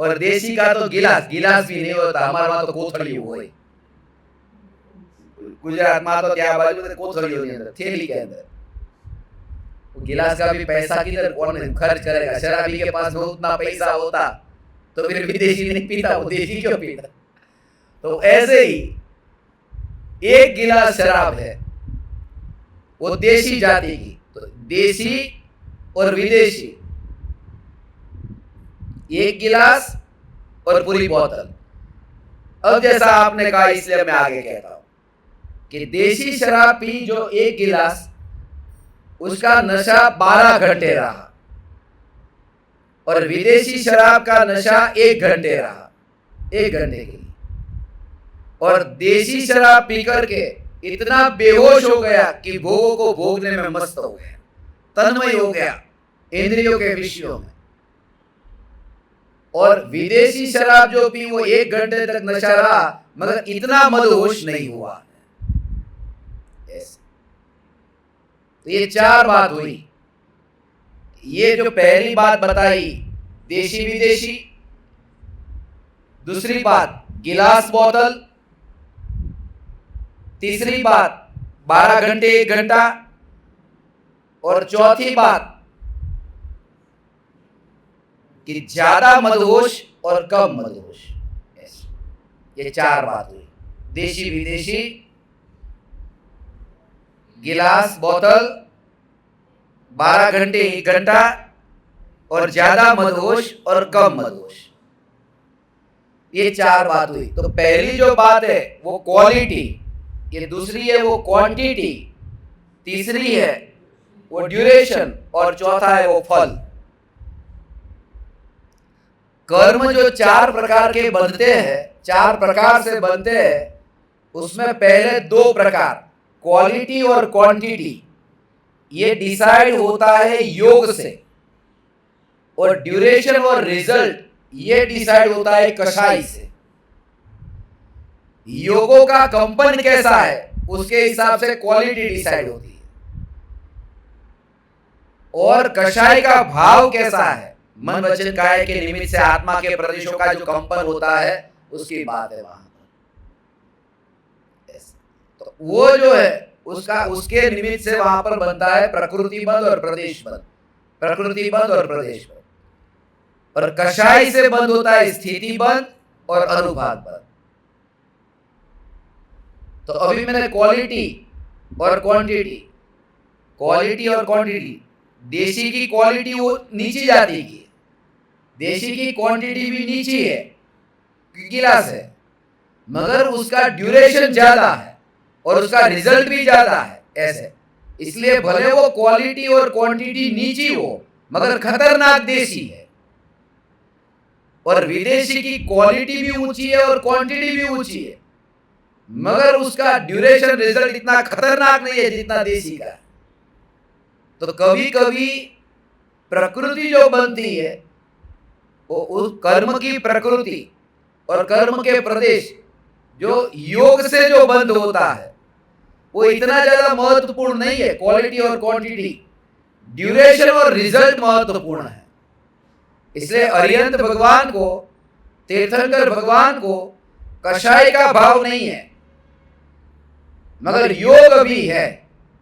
और देशी का तो गिलास भी नहीं होता। हमारे वहां तो कोथड़ी हुई, गुजरात में तो क्या बाजू कोथड़ी होती है, थैली के अंदर। गिलास का भी पैसा किधर कौन खर्च करेगा? शराबी के पास में उतना पैसा होता तो फिर विदेशी नहीं पीता, वो देशी क्यों पीता? तो ऐसे ही एक गिलास शराब है वो देशी जाति की, तो देशी और विदेशी, एक गिलास और पूरी बोतल। अब जैसा आपने कहा इसलिए मैं आगे कहता हूं कि देशी शराब पी जो एक गिलास, उसका नशा 12 घंटे रहा और विदेशी शराब का नशा 1 घंटे रहा, 1 घंटे के लिए। और देशी शराब पी करके इतना बेहोश हो गया कि भोगों को भोगने में मस्त हो गया, तन्मय हो गया इंद्रियों के विषयों में। और विदेशी शराब जो पी वो 1 घंटे तक नशा रहा मगर इतना मदहोश नहीं हुआ। तो ये 4 बात हुई। ये जो पहली बात बताई देशी विदेशी, दूसरी बात गिलास बोतल, तीसरी बात 12 घंटे 1 घंटा, और चौथी बात कि ज्यादा मदहोश और कम मदहोश। ये 4 बात हुई, देशी विदेशी, गिलास बोतल, 12 घंटे 1 घंटा, और ज्यादा मदहोश और कम मदहोश। ये 4 बात हुई। तो पहली जो बात है वो क्वालिटी, ये दूसरी है वो क्वांटिटी, तीसरी है वो ड्यूरेशन, और चौथा है वो फल। कर्म जो 4 प्रकार के बनते हैं, 4 प्रकार से बनते हैं, उसमें पहले 2 प्रकार क्वालिटी और क्वांटिटी, ये डिसाइड होता है योग से, और ड्यूरेशन और रिजल्ट ये डिसाइड होता है कषाय से। योगों का कंपन कैसा है उसके हिसाब से क्वालिटी डिसाइड होती है, और कषाय का भाव कैसा है, मन वचन काया के निमित्त से आत्मा के प्रदेशों का जो कंपन होता है उसकी बात है वहां। तो वो जो है उसका उसके निमित्त से वहां पर बनता है प्रकृति बंध और प्रदेश बंध, प्रकृति बंध और प्रदेश बंध। और कषाय से बंध होता है स्थिति बंध और अनुभाग बंध। तो अभी मैंने क्वालिटी और क्वांटिटी, क्वालिटी और क्वांटिटी, देशी की क्वालिटी वो नीची जाती की, देशी की क्वांटिटी भी नीची है, गिलास है, मगर उसका ड्यूरेशन ज्यादा है और उसका रिजल्ट भी ज्यादा है। ऐसे इसलिए भले वो क्वालिटी और क्वांटिटी नीची हो मगर खतरनाक देशी है, और विदेशी की क्वालिटी भी ऊंची है और क्वांटिटी भी ऊंची है मगर उसका ड्यूरेशन रिजल्ट इतना खतरनाक नहीं है जितना देशी का। तो कभी कभी प्रकृति जो बनती है वो उस कर्म की प्रकृति और कर्म के प्रदेश जो योग से जो बंध होता है वो इतना ज्यादा महत्वपूर्ण नहीं है। क्वालिटी और क्वांटिटी, ड्यूरेशन और रिजल्ट महत्वपूर्ण है। इसलिए अरिहंत भगवान को, तीर्थंकर भगवान को कषाय का भाव नहीं है, मगर योग भी है।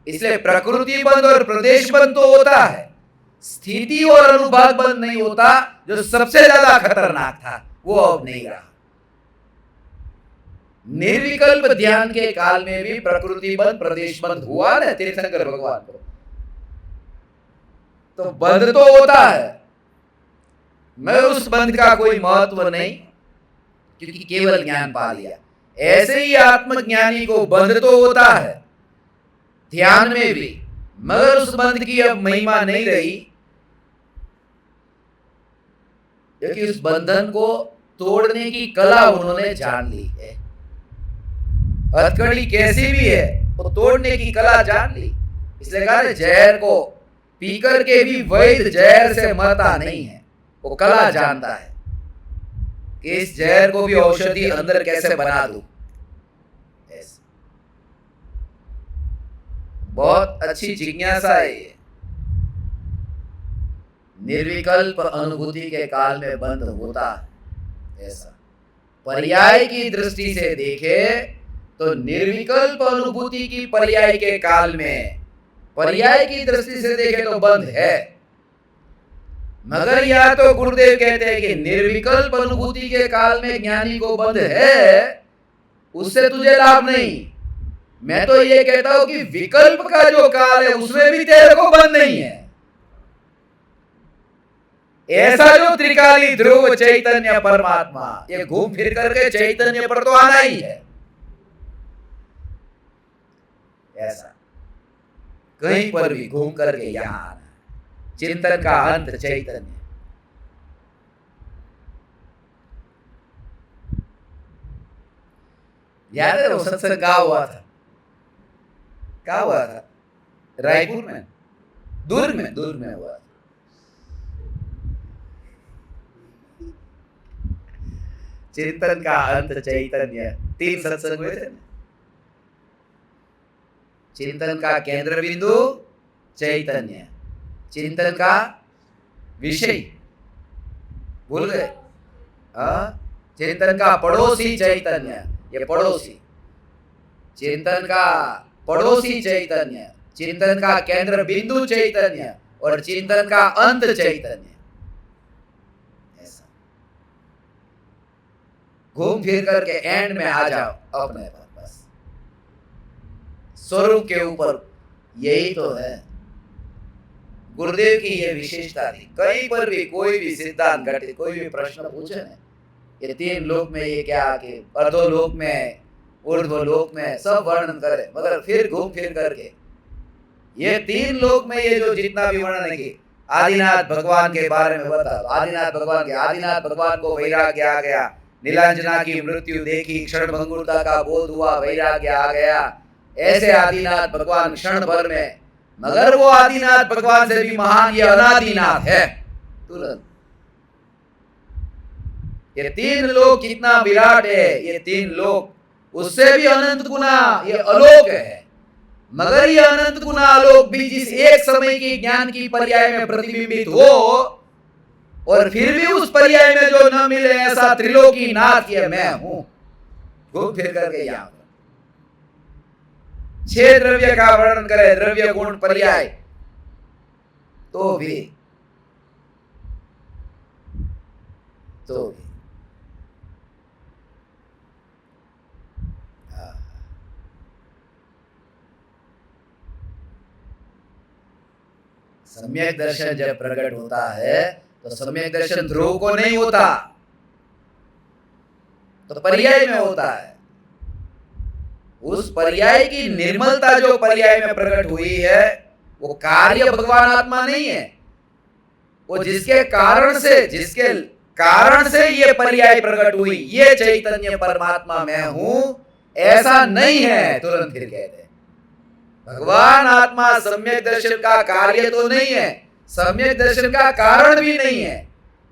इसलिए प्रकृति बंद और प्रदेश बंद तो होता है, स्थिति और अनुभाग बंद नहीं होता, जो सबसे ज्यादा खतरनाक था वो अब नहीं रहा। निर्विकल्प ध्यान के काल में भी प्रकृति बंद प्रदेश बंद हुआ ना तीर्थंकर भगवान को, तो बंद तो होता है मगर उस बंद का कोई महत्व नहीं, क्योंकि केवल ज्ञान पा लिया। ऐसे ही आत्मज्ञानी को बंद तो होता है ध्यान में भी, मगर उस बंद की अब महिमा नहीं रही, क्योंकि उस बंधन को तोड़ने की कला उन्होंने जान ली है। हथकड़ी कैसी भी है वो तोड़ने की कला जान ली। इसलिए कहा जहर को पीकर के भी वैद्य जहर से मरता नहीं है, वो कला जानता है कि इस जहर को भी औषधि अंदर कैसे बना दूं। बहुत अच्छी जिज्ञासा है ये। निर्विकल्प अनुभूति के काल में बंद होता है ऐसा। पर्याय की दृष्टि से देखे तो निर्विकल्प अनुभूति की पर्याय के काल में, पर्याय की दृष्टि से देखे तो बंद है, मगर या तो गुरुदेव कहते हैं कि निर्विकल्प अनुभूति के काल में ज्ञानी को बंद है, उससे तुझे लाभ नहीं। मैं तो ये कहता हूं कि विकल्प का जो काल है उसमें भी तेरे को बंद नहीं है। ऐसा जो त्रिकाली ध्रुव चैतन्य परमात्मा, ये घूम फिर करके चैतन्य पर तो आना ही है। ऐसा कहीं पर भी घूम करके यहां आना, चिंतन का अंत चैतन्य। याद है वो सत्संग कहा हुआ था, कहा हुआ था रायपुर में, दूर में हुआ था। चिंतन का अंत चैतन्य, 3 सत्संग हुए थे। चिंतन का केंद्र बिंदु चैतन्य, चिंतन का विषय भूल गए, चिंतन का पड़ोसी चैतन्य, ये पड़ोसी, चिंतन का पड़ोसी चैतन्य, चिंतन का केंद्र बिंदु चैतन्य और चिंतन का अंत चैतन्य। ऐसा घूम फिर करके एंड में आ जाओ अपने पर, बस स्वरूप के ऊपर। यही तो है गुरुदेव की ये विशेषता थी। कहीं पर भी कोई भी सिद्धांत घटित, कोई भी प्रश्न पूछे ना, ये 3 लोक में ये क्या, कि अर्धोलोक में, ऊर्ध्वलोक में सब वर्णन करे, मगर फिर घूम फिर करके ये 3 लोक में ये जो जितना भी वर्णन है कि आदिनाथ भगवान के बारे में बता, आदिनाथ भगवान को वैराग्य आ गया, नीलांजना की मृत्यु देखी, क्षणभंगुरता का बोध हुआ, वैराग्य आ गया। ऐसे आदिनाथ भगवान क्षण भर में, मगर वो आदिनाथ भगवान से भी महान ये अनादिनाथ है तुरंत। ये 3 लोक कितना विराट है, ये 3 लोक उससे भी अनंत गुना ये अलोक है, मगर ये अनंत गुना आलोक भी जिस एक समय की ज्ञान की पर्याय में प्रतिबिंबित हो, और फिर भी उस पर्याय में जो न मिले, ऐसा त्रिलोकी नाथ ये मैं हूं। घूम फिर करके यहां 6 द्रव्य का वर्णन करे, द्रव्य गुण पर्याय, तो भी सम्यक दर्शन जब प्रकट होता है तो सम्यक दर्शन ध्रुव को नहीं होता, तो पर्याय में होता है। उस पर्याय की निर्मलता जो पर्याय में प्रकट हुई है, वो कार्य भगवान आत्मा नहीं है, वो जिसके कारण से ये पर्याय प्रकट हुई, ये चैतन्य परमात्मा मैं हूं, ऐसा नहीं है। तुरंत फिर कहते हैं भगवान आत्मा सम्यक दर्शन का कार्य तो नहीं है, सम्यक दर्शन का कारण भी नहीं है,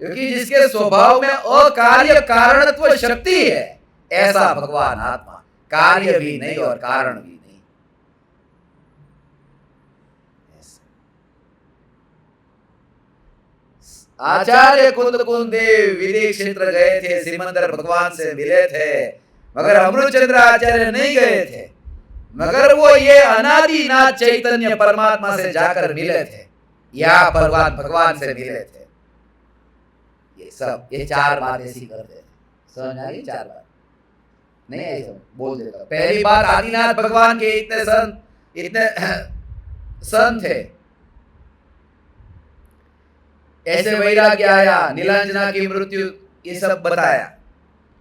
क्योंकि जिसके स्वभाव में अकार्य कारणत्व शक्ति है, ऐसा भगवान आत्मा कार्य भी नहीं और कारण भी नहीं। आचार्य कुंद देव विदेश क्षेत्र गए थे, सिमंदर भगवान से मिले थे, मगर अमृतचंद्र आचार्य नहीं गए थे, मगर वो ये अनादिनाथ चैतन्य परमात्मा से जाकर मिले थे, या भगवान से मिले थे। ये 4 बात ऐसी करते थे, समझ आ गई? 4 बात नहीं ऐसे बोल देता। पहली बात, आदिनाथ भगवान के इतने संत थे, ऐसे वैराग्य आया, नीलांजना की मृत्यु, ये सब बताया,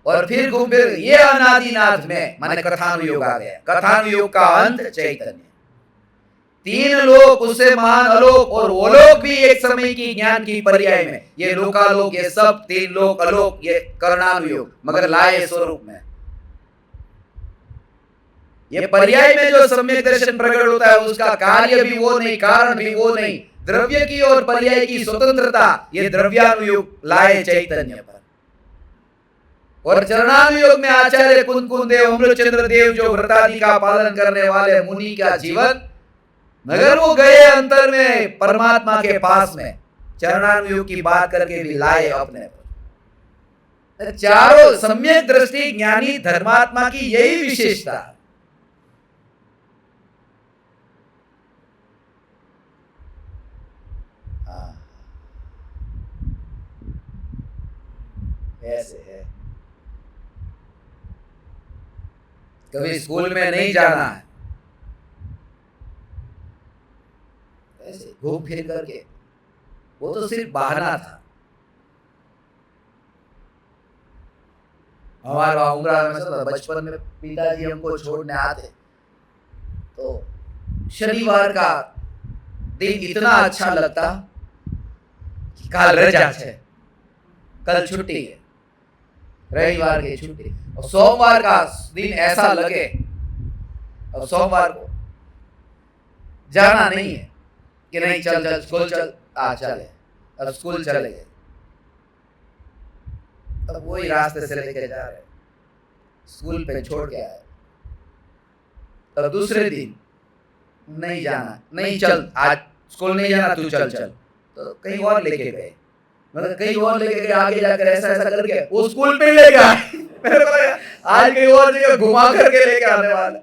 और फिर घूम फिर ये अनादिनाथ में माने कथानुयोग आ गया। कथानुयोग का अंत चैतन्य, 3 लोक उससे महान अलोक, और वो लोक भी एक समय की ज्ञान की पर्याय में, ये लोकालोक, ये सब 3 लोक अलोक, ये करणानुयोग, मगर लाए स्वरूप में। ये पर्याय में जो सम्यक दर्शन प्रकट होता है, उसका कार्य भी वो नहीं, कारण भी वो नहीं, द्रव्य की और पर्याय की स्वतंत्रता, ये द्रव्यानुयोग लाए चैतन्य पर। और चरणानुयोग में आचार्य कुंद देव, अमृतचंद्र देव जो व्रतादि का पालन करने वाले मुनि का जीवन, मगर वो गए अंतर में परमात्मा के पास में, चरणानुयोग की बात करके भी लाए अपने पर। चारों सम्यक दृष्टि ज्ञानी धर्मात्मा की यही विशेषता है। ऐसे है। कभी स्कूल में नहीं जाना है, ऐसे घूम फिर करके, वो तो सिर्फ बहाना था। हमारा उमरा में बचपन में पिताजी हमको छोड़ने आते, तो शनिवार का दिन इतना अच्छा लगता कि कल रजा है, कल छुट्टी है, रविवार की छुट्टी, और सोमवार का दिन ऐसा लगे अब सोमवार को जाना नहीं है कि नहीं, चल स्कूल चल, चले, अब स्कूल चले गए, अब वही रास्ते से लेके जा रहे, स्कूल पे छोड़ के आए, तब दूसरे दिन नहीं जाना, नहीं चल आज स्कूल नहीं जाना, तू चल, तो कहीं और लेके गए, मतलब कहीं और लेके गए, आगे जाकर ऐसा करके वो स्कूल पे ले गया। मेरे को लगा आज कहीं और जगह घुमा करके लेके आने वाला।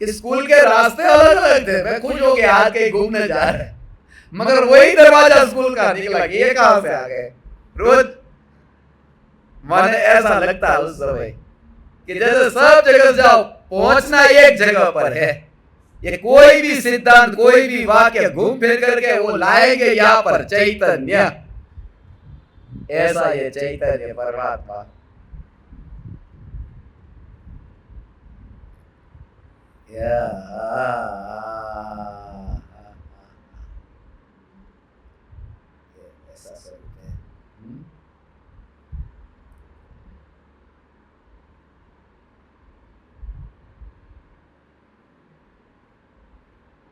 स्कूल के रास्ते अलग अलग थे, मैं खुश हो गया आज कहीं घूमने जा रहे, मगर वही दरवाजा स्कूल का निकला, ये कहां से आ गए। रोज माने ऐसा लगता है उस समय कि जैसे सब जगह जाओ, पहुंचना एक जगह पर है। ये कोई भी सिद्धांत, कोई भी वाक्य घूम फिर करके वो लाएंगे यहाँ पर चैतन्य, ऐसा ये चैतन्य परमात्मा। ऐसा स्वरूप है।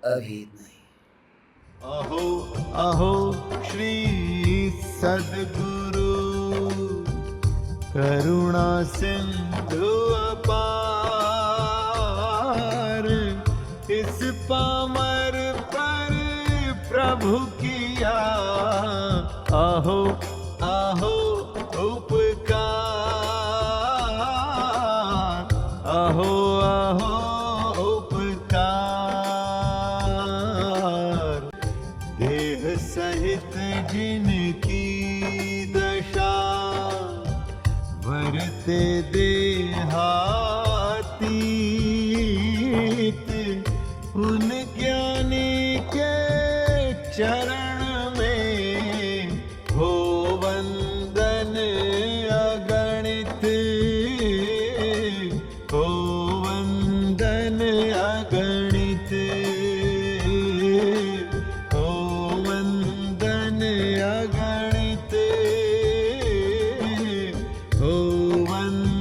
अभी नहीं। अहो अहो श्री सद्गुरु करुणा सिंधु अपार, इस पामर पर प्रभु किया अहो अहो उपकार, अहो अहो सहित जिनकी दशा वरते देहातीत, उन ज्ञानी के चरण में हो वंदन अगणित, हो वंदन अगणित, अगणित, हो वंदन